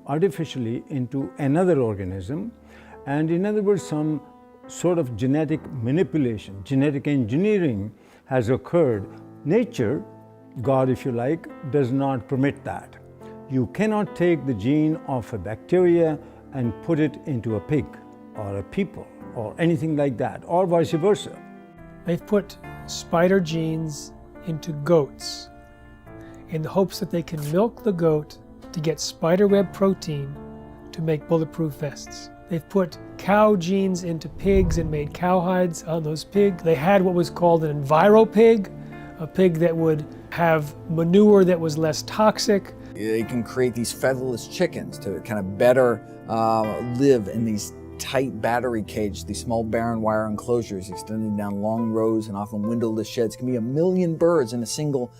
O: artificially into another organism, and in other words, some sort of genetic manipulation, genetic engineering has occurred. Nature, God if you like, does not permit that. You cannot take the gene of a bacteria and put it into a pig or a people or anything like that, or vice versa.
A: They've put spider genes into goats in the hopes that they can milk the goat to get spiderweb protein to make bulletproof vests. They've put cow genes into pigs and made cowhides on those pigs. They had what was called an enviropig, a pig that would have manure that was less toxic.
M: They can create these featherless chickens to kind of better live in these tight battery cages, these small barren wire enclosures extending down long rows and often windowless sheds. It can be 1 million birds in a single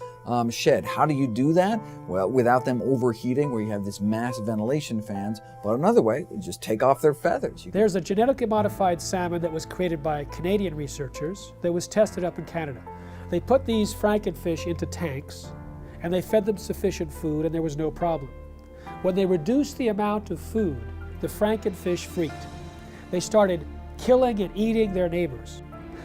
M: shed. How do you do that? Well, without them overheating, where you have this mass ventilation fans. But another way, you just take off their feathers.
A: There's a genetically modified salmon that was created by Canadian researchers that was tested up in Canada. They put these frankenfish into tanks and they fed them sufficient food and there was no problem. When they reduced the amount of food, the frankenfish freaked. They started killing and eating their neighbors.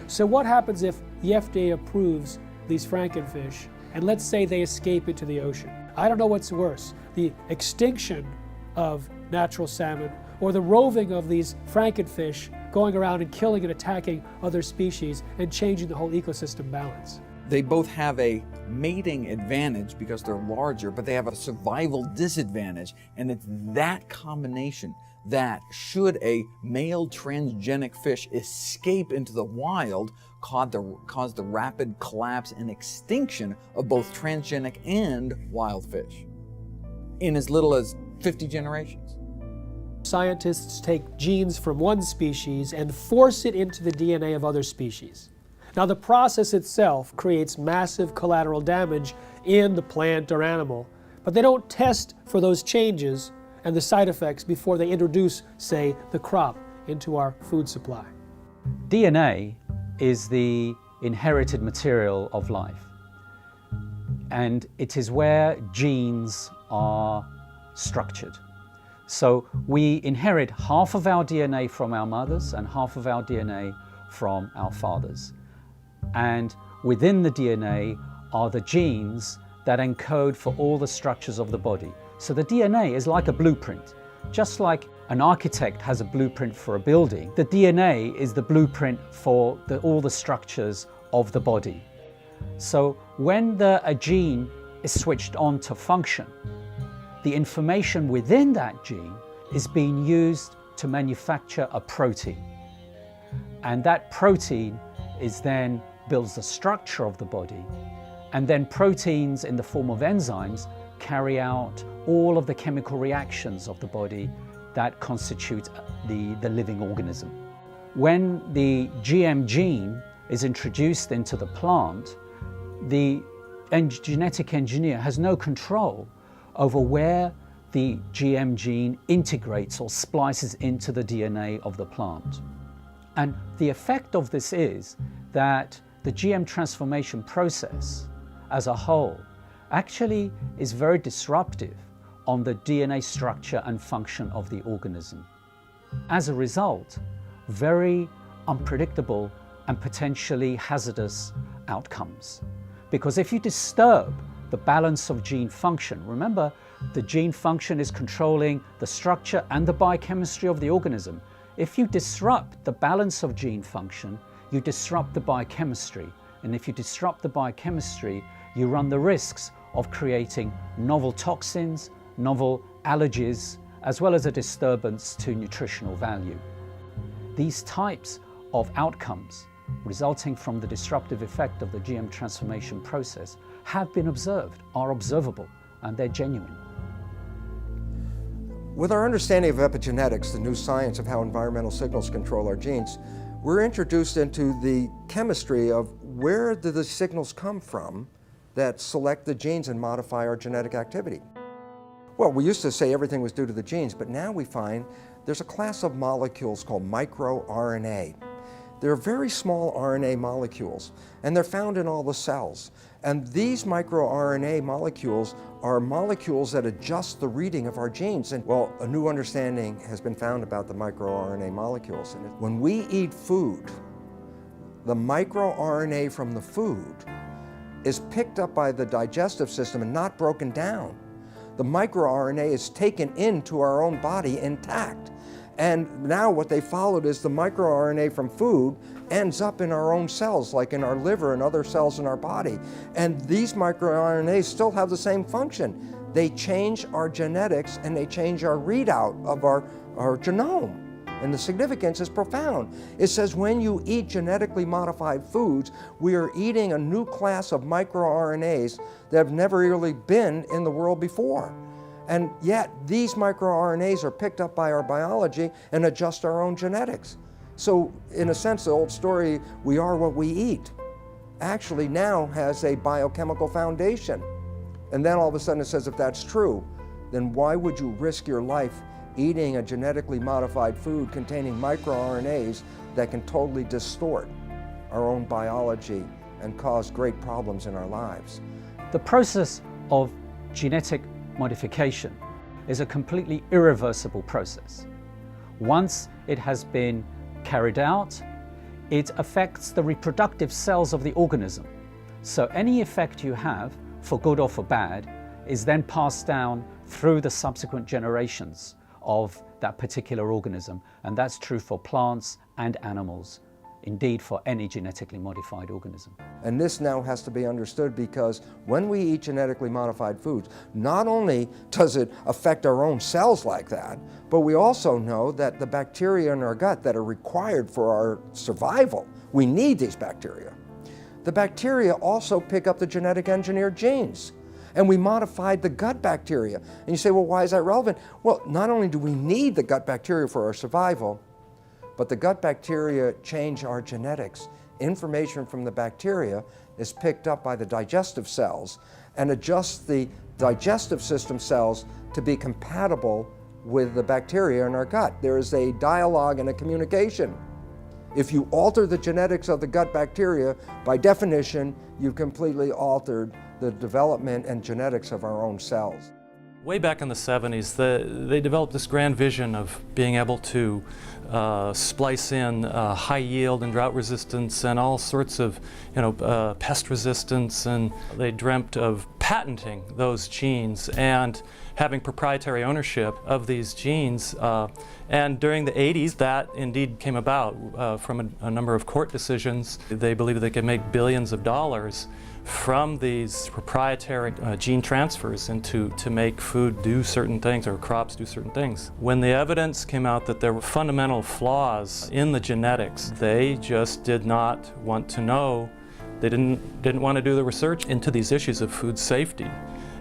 A: So what happens if the FDA approves these frankenfish and let's say they escape into the ocean? I don't know what's worse, the extinction of natural salmon or the roving of these frankenfish going around and killing and attacking other species and changing the whole ecosystem balance.
M: They both have a mating advantage because they're larger, but they have a survival disadvantage. And it's that combination that should a male transgenic fish escape into the wild cause the rapid collapse and extinction of both transgenic and wild fish in as little as 50 generations.
A: Scientists take genes from one species and force it into the DNA of other species. Now the process itself creates massive collateral damage in the plant or animal, but they don't test for those changes and the side effects before they introduce, say, the crop into our food supply.
K: DNA is the inherited material of life, and it is where genes are structured. So we inherit half of our DNA from our mothers and half of our DNA from our fathers. And within the DNA are the genes that encode for all the structures of the body. So the DNA is like a blueprint. Just like an architect has a blueprint for a building, the DNA is the blueprint for all the structures of the body. So when a gene is switched on to function, the information within that gene is being used to manufacture a protein. And that protein is then builds the structure of the body. And then proteins in the form of enzymes carry out all of the chemical reactions of the body that constitute the living organism. When the GM gene is introduced into the plant, the genetic engineer has no control over where the GM gene integrates or splices into the DNA of the plant. And the effect of this is that the GM transformation process as a whole actually is very disruptive on the DNA structure and function of the organism. As a result, very unpredictable and potentially hazardous outcomes. Because if you disturb the balance of gene function, remember the gene function is controlling the structure and the biochemistry of the organism. If you disrupt the balance of gene function, you disrupt the biochemistry. And if you disrupt the biochemistry, you run the risks of creating novel toxins, novel allergies, as well as a disturbance to nutritional value. These types of outcomes resulting from the disruptive effect of the GM transformation process have been observed, are observable, and they're genuine.
C: With our understanding of epigenetics, the new science of how environmental signals control our genes, we're introduced into the chemistry of where do the signals come from that select the genes and modify our genetic activity. Well, we used to say everything was due to the genes, but now we find there's a class of molecules called microRNA. They're very small RNA molecules, and they're found in all the cells. And these microRNA molecules are molecules that adjust the reading of our genes. And well, a new understanding has been found about the microRNA molecules. And when we eat food, the microRNA from the food is picked up by the digestive system and not broken down. The microRNA is taken into our own body intact. And now what they followed is the microRNA from food ends up in our own cells, like in our liver and other cells in our body. And these microRNAs still have the same function. They change our genetics and they change our readout of our genome. And the significance is profound. It says when you eat genetically modified foods, we are eating a new class of microRNAs that have never really been in the world before. And yet, these microRNAs are picked up by our biology and adjust our own genetics. So, in a sense, the old story, we are what we eat, actually now has a biochemical foundation. And then all of a sudden it says, if that's true, then why would you risk your life eating a genetically modified food containing microRNAs that can totally distort our own biology and cause great problems in our lives?
K: The process of genetic modification is a completely irreversible process. Once it has been carried out, it affects the reproductive cells of the organism. So any effect you have, for good or for bad, is then passed down through the subsequent generations of that particular organism. And that's true for plants and animals. Indeed, for any genetically modified organism.
C: And this now has to be understood because when we eat genetically modified foods, not only does it affect our own cells like that, but we also know that the bacteria in our gut that are required for our survival, we need these bacteria. The bacteria also pick up the genetic engineered genes. And we modified the gut bacteria. And you say, well, why is that relevant? Well, not only do we need the gut bacteria for our survival, but the gut bacteria change our genetics. Information from the bacteria is picked up by the digestive cells and adjusts the digestive system cells to be compatible with the bacteria in our gut. There is a dialogue and a communication. If you alter the genetics of the gut bacteria, by definition, you've completely altered the development and genetics of our own cells.
L: Way back in the 70s, they developed this grand vision of being able to splice in high yield and drought resistance and all sorts of, pest resistance, and they dreamt of patenting those genes and having proprietary ownership of these genes. And during the 80s, that indeed came about from a number of court decisions. They believed they could make billions of dollars from these proprietary gene transfers into to make food do certain things or crops do certain things. When the evidence came out that there were fundamental flaws in the genetics, they just did not want to know. They didn't want to do the research into these issues of food safety.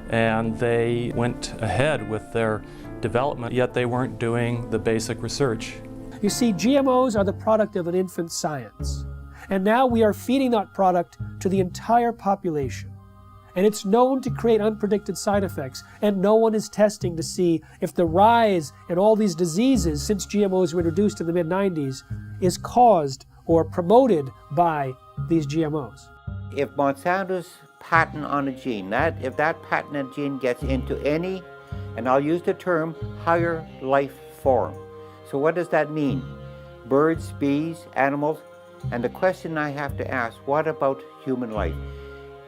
L: and they went ahead with their development, yet they weren't doing the basic research.
A: You see, GMOs are the product of an infant science. And now we are feeding that product to the entire population. And it's known to create unpredicted side effects. And no one is testing to see if the rise in all these diseases since GMOs were introduced in the mid-90s is caused or promoted by these GMOs.
S: If Monsanto's patent on a gene, if that patented gene gets into any, and I'll use the term, higher life form. So what does that mean? Birds, bees, animals? And the question I have to ask, what about human life?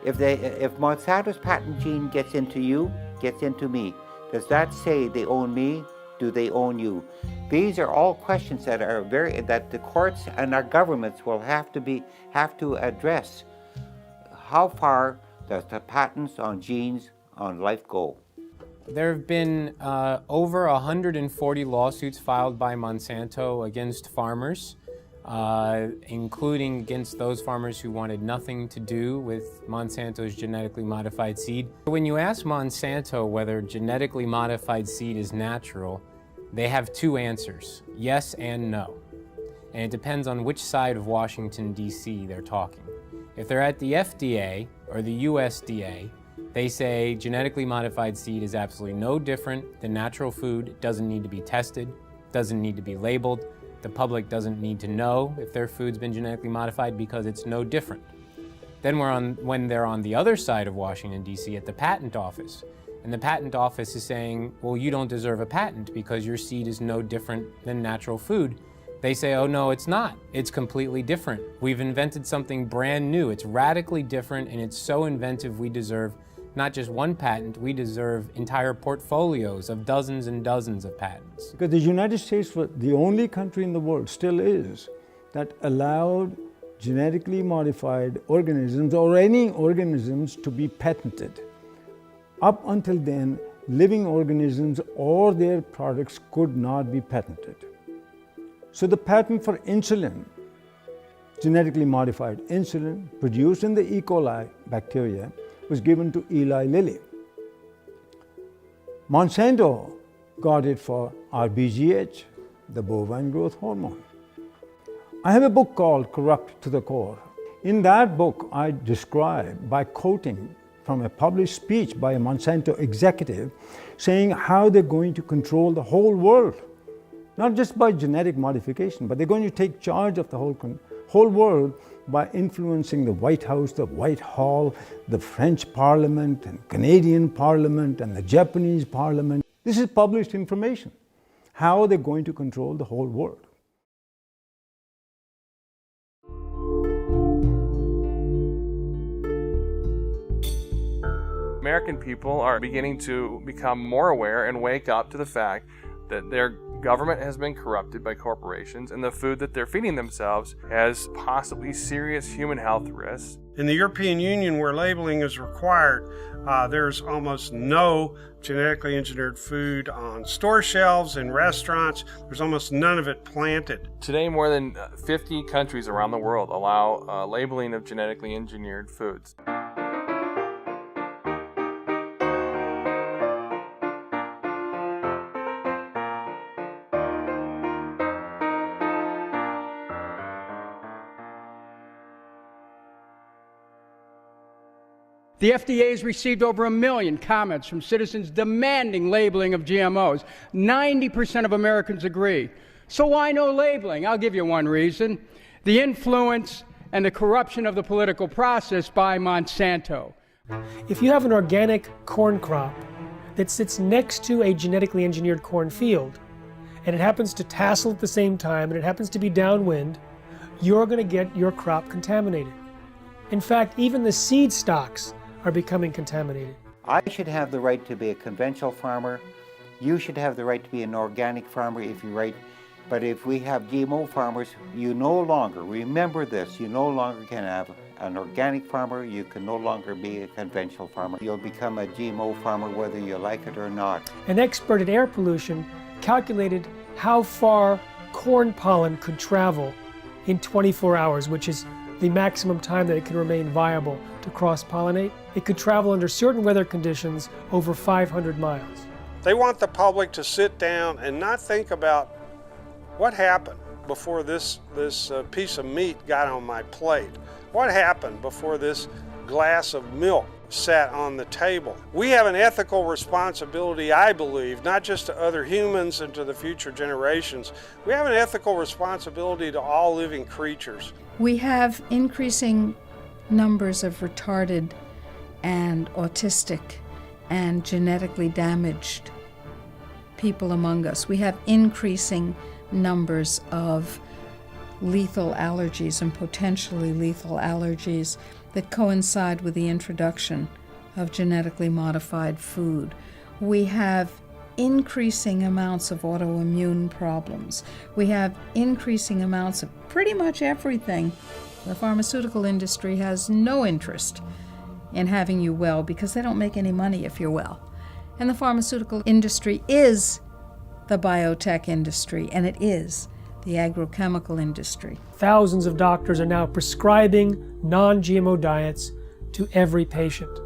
S: If Monsanto's patent gene gets into you, gets into me, does that say they own me? Do they own you? These are all questions that that the courts and our governments will have to address. How far does the patents on genes on life go?
R: There have been over 140 lawsuits filed by Monsanto against farmers, including against those farmers who wanted nothing to do with Monsanto's genetically modified seed. When you ask Monsanto whether genetically modified seed is natural, they have two answers, yes and no. And it depends on which side of Washington, D.C. they're talking. If they're at the FDA or the USDA, they say genetically modified seed is absolutely no different than natural food. It doesn't need to be tested, doesn't need to be labeled. The public doesn't need to know if their food's been genetically modified because it's no different. Then when they're on the other side of Washington, D.C. at the patent office, and the patent office is saying, well, you don't deserve a patent because your seed is no different than natural food. They say, oh no, it's not. It's completely different. We've invented something brand new. It's radically different and it's so inventive we deserve not just one patent, we deserve entire portfolios of dozens and dozens of patents.
O: Because the United States was the only country in the world, still is, that allowed genetically modified organisms or any organisms to be patented. Up until then, living organisms or their products could not be patented. So the patent for insulin, genetically modified insulin produced in the E. coli bacteria, was given to Eli Lilly. Monsanto got it for RBGH, the bovine growth hormone. I have a book called Corrupt to the Core. In that book, I describe, by quoting from a published speech by a Monsanto executive, saying how they're going to control the whole world. Not just by genetic modification, but they're going to take charge of the whole world by influencing the White House, the Whitehall, the French Parliament, and Canadian Parliament, and the Japanese Parliament. This is published information. How they're going to control the whole world.
E: American people are beginning to become more aware and wake up to the fact that their government has been corrupted by corporations and the food that they're feeding themselves has possibly serious human health risks.
G: In the European Union, where labeling is required, there's almost no genetically engineered food on store shelves and restaurants. There's almost none of it planted.
E: Today, more than 50 countries around the world allow labeling of genetically engineered foods.
N: The FDA has received over 1 million comments from citizens demanding labeling of GMOs. 90% of Americans agree. So why no labeling? I'll give you one reason. The influence and the corruption of the political process by Monsanto.
A: If you have an organic corn crop that sits next to a genetically engineered corn field, and it happens to tassel at the same time, and it happens to be downwind, you're going to get your crop contaminated. In fact, even the seed stocks are becoming contaminated.
S: I should have the right to be a conventional farmer. You should have the right to be an organic farmer if you're right. But if we have GMO farmers, you no longer, remember this, you no longer can have an organic farmer, you can no longer be a conventional farmer. You'll become a GMO farmer whether you like it or not.
A: An expert in air pollution calculated how far corn pollen could travel in 24 hours, which is the maximum time that it can remain viable to to cross-pollinate. It could travel under certain weather conditions over 500 miles.
G: They want the public to sit down and not think about what happened before this piece of meat got on my plate. What happened before this glass of milk sat on the table? We have an ethical responsibility, I believe, not just to other humans and to the future generations. We have an ethical responsibility to all living creatures.
B: We have increasing numbers of retarded and autistic and genetically damaged people among us. We have increasing numbers of lethal allergies and potentially lethal allergies that coincide with the introduction of genetically modified food. We have increasing amounts of autoimmune problems. We have increasing amounts of pretty much everything. The pharmaceutical industry has no interest in having you well because they don't make any money if you're well. And the pharmaceutical industry is the biotech industry, and it is the agrochemical industry.
A: Thousands of doctors are now prescribing non-GMO diets to every patient.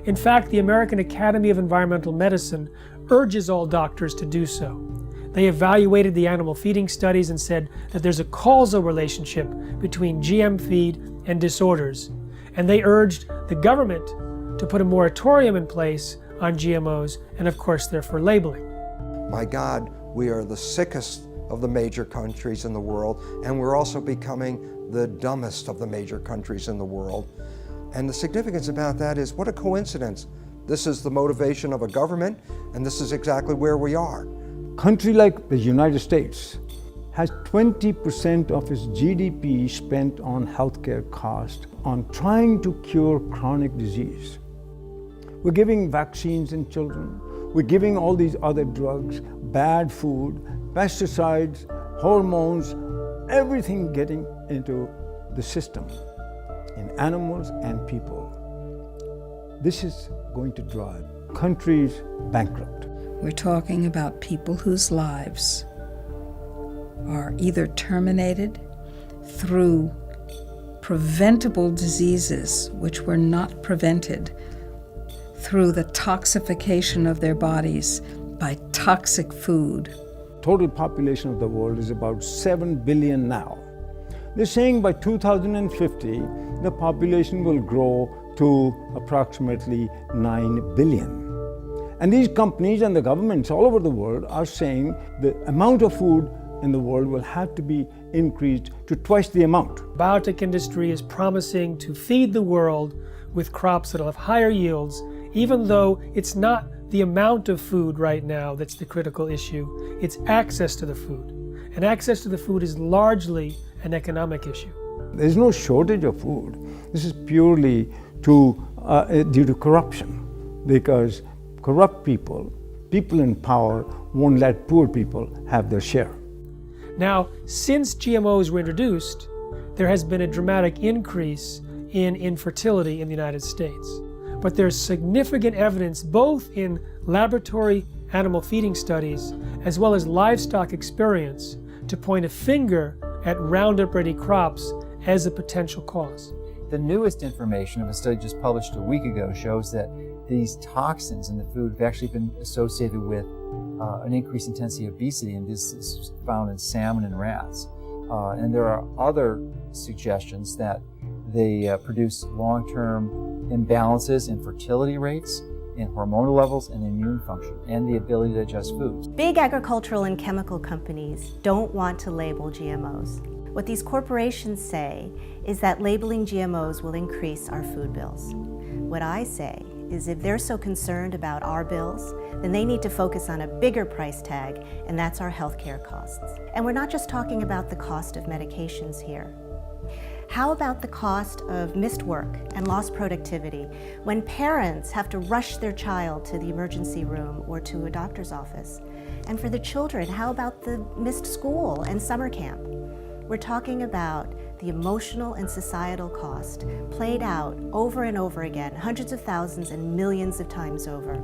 A: In fact, the American Academy of Environmental Medicine urges all doctors to do so. They evaluated the animal feeding studies and said that there's a causal relationship between GM feed and disorders. And they urged the government to put a moratorium in place on GMOs, and of course, therefore labeling.
C: My God, we are the sickest of the major countries in the world, and we're also becoming the dumbest of the major countries in the world. And the significance about that is, what a coincidence. This is the motivation of a government, and this is exactly where we are.
O: A country like the United States has 20% of its GDP spent on healthcare costs, on trying to cure chronic disease. We're giving vaccines in children. We're giving all these other drugs, bad food, pesticides, hormones, everything getting into the system in animals and people. This is going to drive countries bankrupt.
B: We're talking about people whose lives are either terminated through preventable diseases which were not prevented, through the toxification of their bodies by toxic food.
O: Total population of the world is about 7 billion now. They're saying by 2050, the population will grow to approximately 9 billion. And these companies and the governments all over the world are saying the amount of food in the world will have to be increased to twice the amount.
A: The biotech industry is promising to feed the world with crops that'll have higher yields, even though it's not the amount of food right now that's the critical issue, it's access to the food. And access to the food is largely an economic issue.
O: There's no shortage of food. This is purely due to corruption, because corrupt people in power won't let poor people have their share.
A: Now, since GMOs were introduced, there has been a dramatic increase in infertility in the United States. But there's significant evidence both in laboratory animal feeding studies as well as livestock experience to point a finger at Roundup-ready crops as a potential cause.
I: The newest information of a study just published a week ago shows that these toxins in the food have actually been associated with an increased intensity of obesity, and this is found in salmon and rats. And there are other suggestions that they produce long-term imbalances in fertility rates, in hormonal levels, and immune function, and the ability to digest foods.
F: Big agricultural and chemical companies don't want to label GMOs. What these corporations say is that labeling GMOs will increase our food bills. What I say is if they're so concerned about our bills, then they need to focus on a bigger price tag, and that's our healthcare costs. And we're not just talking about the cost of medications here. How about the cost of missed work and lost productivity when parents have to rush their child to the emergency room or to a doctor's office? And for the children, how about the missed school and summer camp? We're talking about the emotional and societal cost played out over and over again, hundreds of thousands and millions of times over.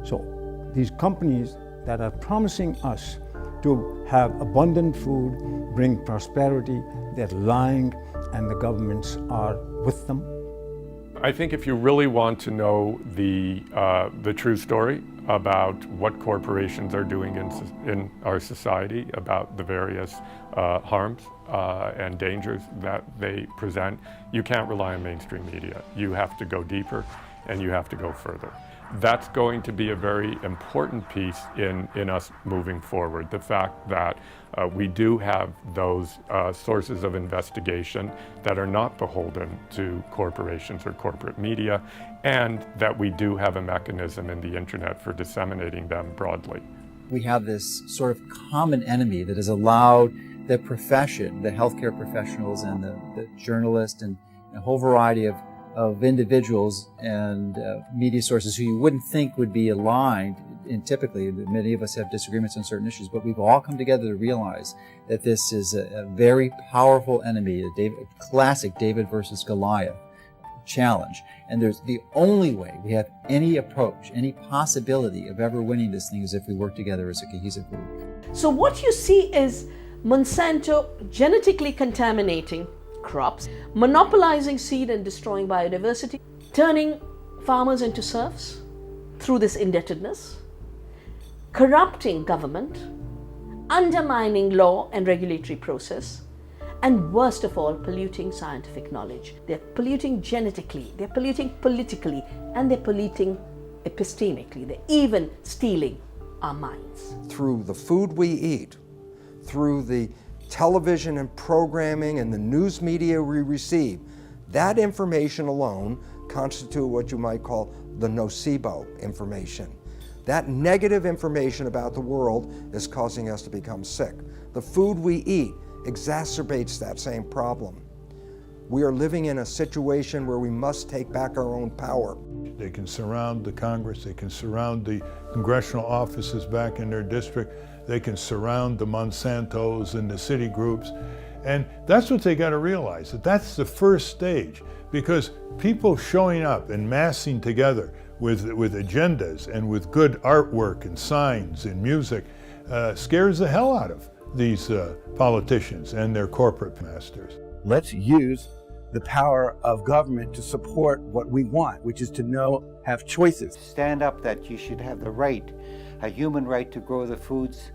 O: So these companies that are promising us to have abundant food, bring prosperity, they're lying, and the governments are with them.
P: I think if you really want to know the true story about what corporations are doing in our society, about the various harms and dangers that they present, you can't rely on mainstream media. You have to go deeper and you have to go further. That's going to be a very important piece in us moving forward. The fact that we do have those sources of investigation that are not beholden to corporations or corporate media, and that we do have a mechanism in the internet for disseminating them broadly.
I: We have this sort of common enemy that has allowed the profession, the healthcare professionals and the journalists and a whole variety of individuals and media sources who you wouldn't think would be aligned, and typically many of us have disagreements on certain issues, but we've all come together to realize that this is a very powerful enemy, a classic David versus Goliath challenge. And there's the only way we have any approach, any possibility of ever winning this thing is if we work together as a cohesive group.
J: So what you see is Monsanto genetically contaminating crops, monopolizing seed and destroying biodiversity, turning farmers into serfs through this indebtedness, corrupting government, undermining law and regulatory process, and worst of all, polluting scientific knowledge. They're polluting genetically, they're polluting politically, and they're polluting epistemically. They're even stealing our minds.
C: Through the food we eat, through the television and programming and the news media we receive, that information alone constitute what you might call the nocebo information. That negative information about the world is causing us to become sick. The food we eat exacerbates that same problem. We are living in a situation where we must take back our own power.
Q: They can surround the Congress, they can surround the congressional offices back in their district, they can surround the Monsantos and the city groups. And that's what they got to realize, that that's the first stage, because people showing up and massing together with agendas and with good artwork and signs and music scares the hell out of these politicians and their corporate masters.
H: Let's use the power of government to support what we want, which is to have choices.
S: Stand up that you should have the right, a human right to grow the foods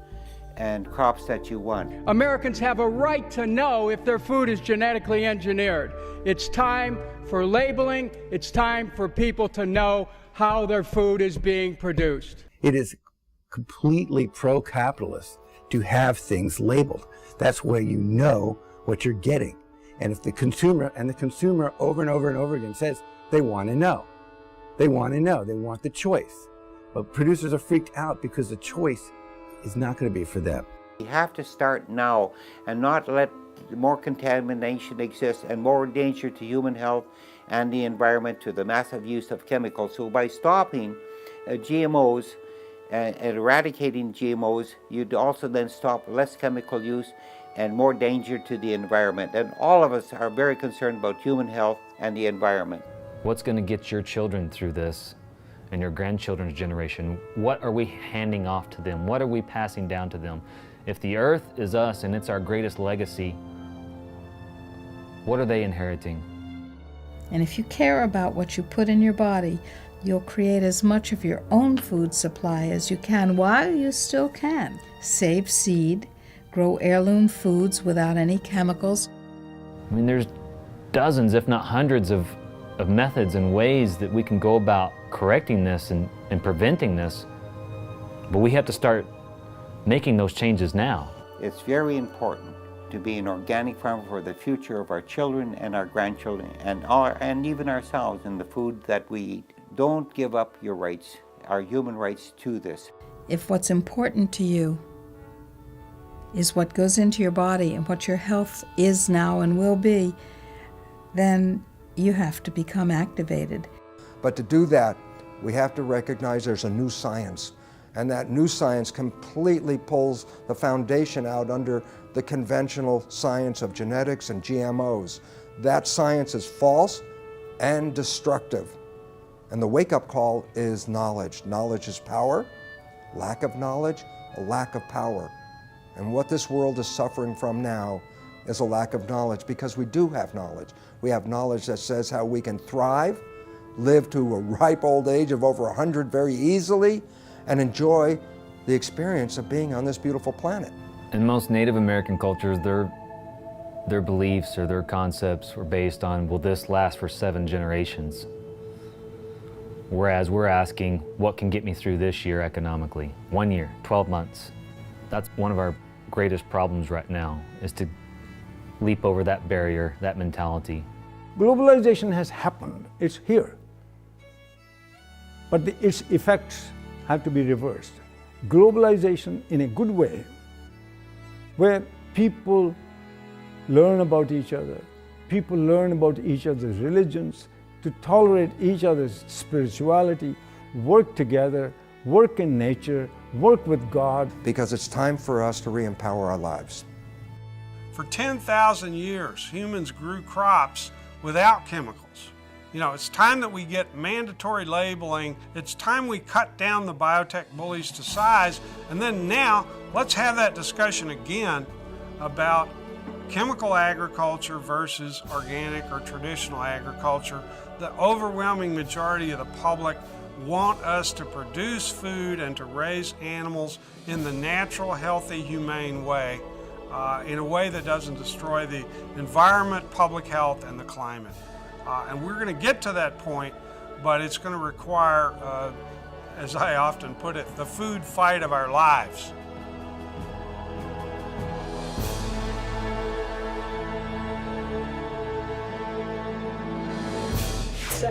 S: and crops that you want.
N: Americans have a right to know if their food is genetically engineered. It's time for labeling. It's time for people to know how their food is being produced.
H: It is completely pro-capitalist to have things labeled. That's where you know what you're getting. And if the consumer over and over and over again says they want to know, they want the choice. But producers are freaked out because the choice is not going to be for them.
S: We have to start now and not let more contamination exist and more danger to human health and the environment to the massive use of chemicals. So by stopping GMOs and eradicating GMOs, you'd also then stop less chemical use and more danger to the environment. And all of us are very concerned about human health and the environment.
W: What's going to get your children through this and your grandchildren's generation? What are we handing off to them? What are we passing down to them? If the earth is us and it's our greatest legacy, what are they inheriting?
B: And if you care about what you put in your body, you'll create as much of your own food supply as you can while you still can. Save seed, grow heirloom foods without any chemicals.
W: I mean, there's dozens, if not hundreds of methods and ways that we can go about correcting this and preventing this, but we have to start making those changes now.
S: It's very important to be an organic farmer for the future of our children and our grandchildren and even ourselves in the food that we eat. Don't give up your rights, our human rights to this.
B: If what's important to you is what goes into your body and what your health is now and will be, then you have to become activated.
C: But to do that, we have to recognize there's a new science, and that new science completely pulls the foundation out under the conventional science of genetics and GMOs. That science is false and destructive. And the wake-up call is knowledge. Knowledge is power. Lack of knowledge, a lack of power. And what this world is suffering from now is a lack of knowledge, because we do have knowledge. We have knowledge that says how we can thrive, live to a ripe old age of over 100 very easily and enjoy the experience of being on this beautiful planet.
W: In most Native American cultures, their beliefs or their concepts were based on, will this last for 7 generations? Whereas we're asking, what can get me through this year economically? 1 year, 12 months. That's one of our greatest problems right now, is to leap over that barrier, that mentality.
O: Globalization has happened, it's here. But its effects have to be reversed. Globalization in a good way, where people learn about each other, people learn about each other's religions, to tolerate each other's spirituality, work together, work in nature, work with God.
C: Because it's time for us to re-empower our lives.
G: For 10,000 years, humans grew crops without chemicals. You know, it's time that we get mandatory labeling. It's time we cut down the biotech bullies to size. And then now, let's have that discussion again about chemical agriculture versus organic or traditional agriculture. The overwhelming majority of the public want us to produce food and to raise animals in the natural, healthy, humane way, in a way that doesn't destroy the environment, public health, and the climate. And we're going to get to that point, but it's going to require, as I often put it, the food fight of our lives.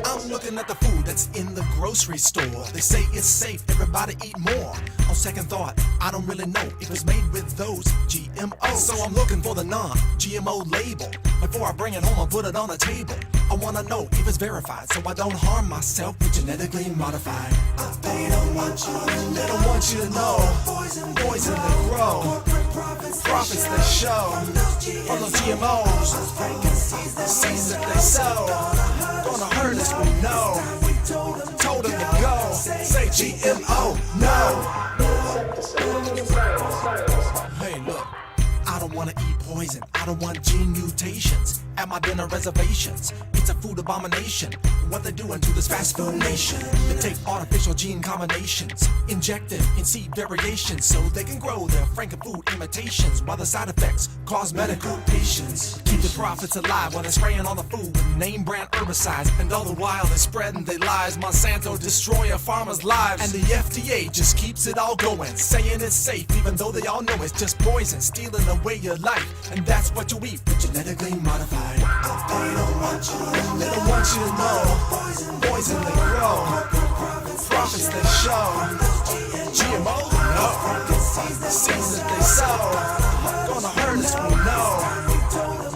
D: I'm looking at the food that's in the grocery store. They say it's safe, everybody eat more. On second thought, I don't really know if it's made with those GMOs. So I'm looking for the non-GMO label. Before I bring it home, I put it on the table. I wanna know if it's verified, so I don't harm myself with genetically modified. They don't want you to know. Poison they grow. Profits they show. From those GMOs. Seeds that they sow. Gonna hurt us, we know. Told them to go. Say GMO, no. Hey, look. I don't wanna eat poison. I don't want gene mutations at my dinner reservations. It's a food abomination. What they're doing to this fast food nation. They take artificial gene combinations, inject them in seed variations so they can grow their frankenfood imitations while the side effects cause medical patients. Keep the profits alive while they're spraying on the food with name brand herbicides. And all the while they're spreading their lies. Monsanto destroy a farmer's lives. And the FDA just keeps it all going, saying it's safe even though they all know it's just poison, stealing away your life. And that's what you eat, genetically modified. They don't want you to know. Poison they grow. Profits they show. GMO, no. Seeds that they sow. Gonna hurt us, we know.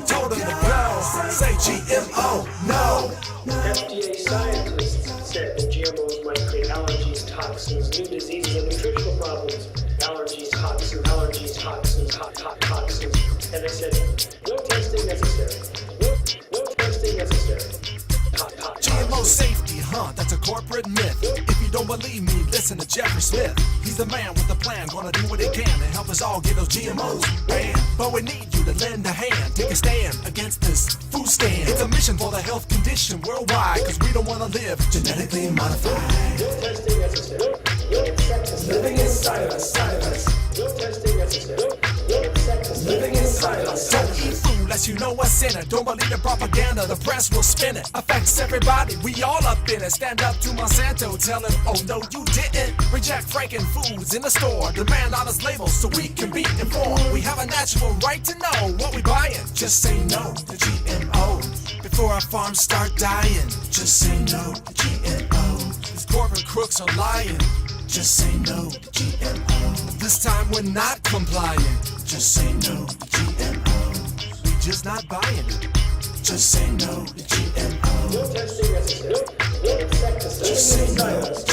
D: Told them to go. Say GMO, no.
T: FDA scientists said that GMOs might create allergies, toxins, new diseases, and nutritional problems. Allergies, toxins, toxins. And they said, no testing necessary. No testing necessary.
D: GMO safety, that's a corporate myth. If you don't believe me, listen to Jeffrey Smith. He's the man with the plan, gonna do what he can to help us all get those GMOs banned. But we need you to lend a hand, take a stand against this food stand. It's a mission for the health condition worldwide, cause we don't wanna live genetically modified.
T: No testing necessary. No insecticides. Living inside of us. No testing necessary. No insecticides. Living inside of us.
D: Don't eat food unless you know what's in it. Don't believe the propaganda, the press will spin it. Affects everybody, we all up in it. Stand up to Monsanto, tell him, oh no you didn't. Reject Franken foods in the store. Demand honest labels so we can be informed. We have a natural right to know what we buying. Just say no to GMO before our farms start dying. Just say no to GMO. These corporate crooks are lying. Just say no to GMO. This time we're not complying. Just say no to GMO. We just not buying it. Just say no to GMO.
T: No testing necessary. No insecticides.
D: Just say no to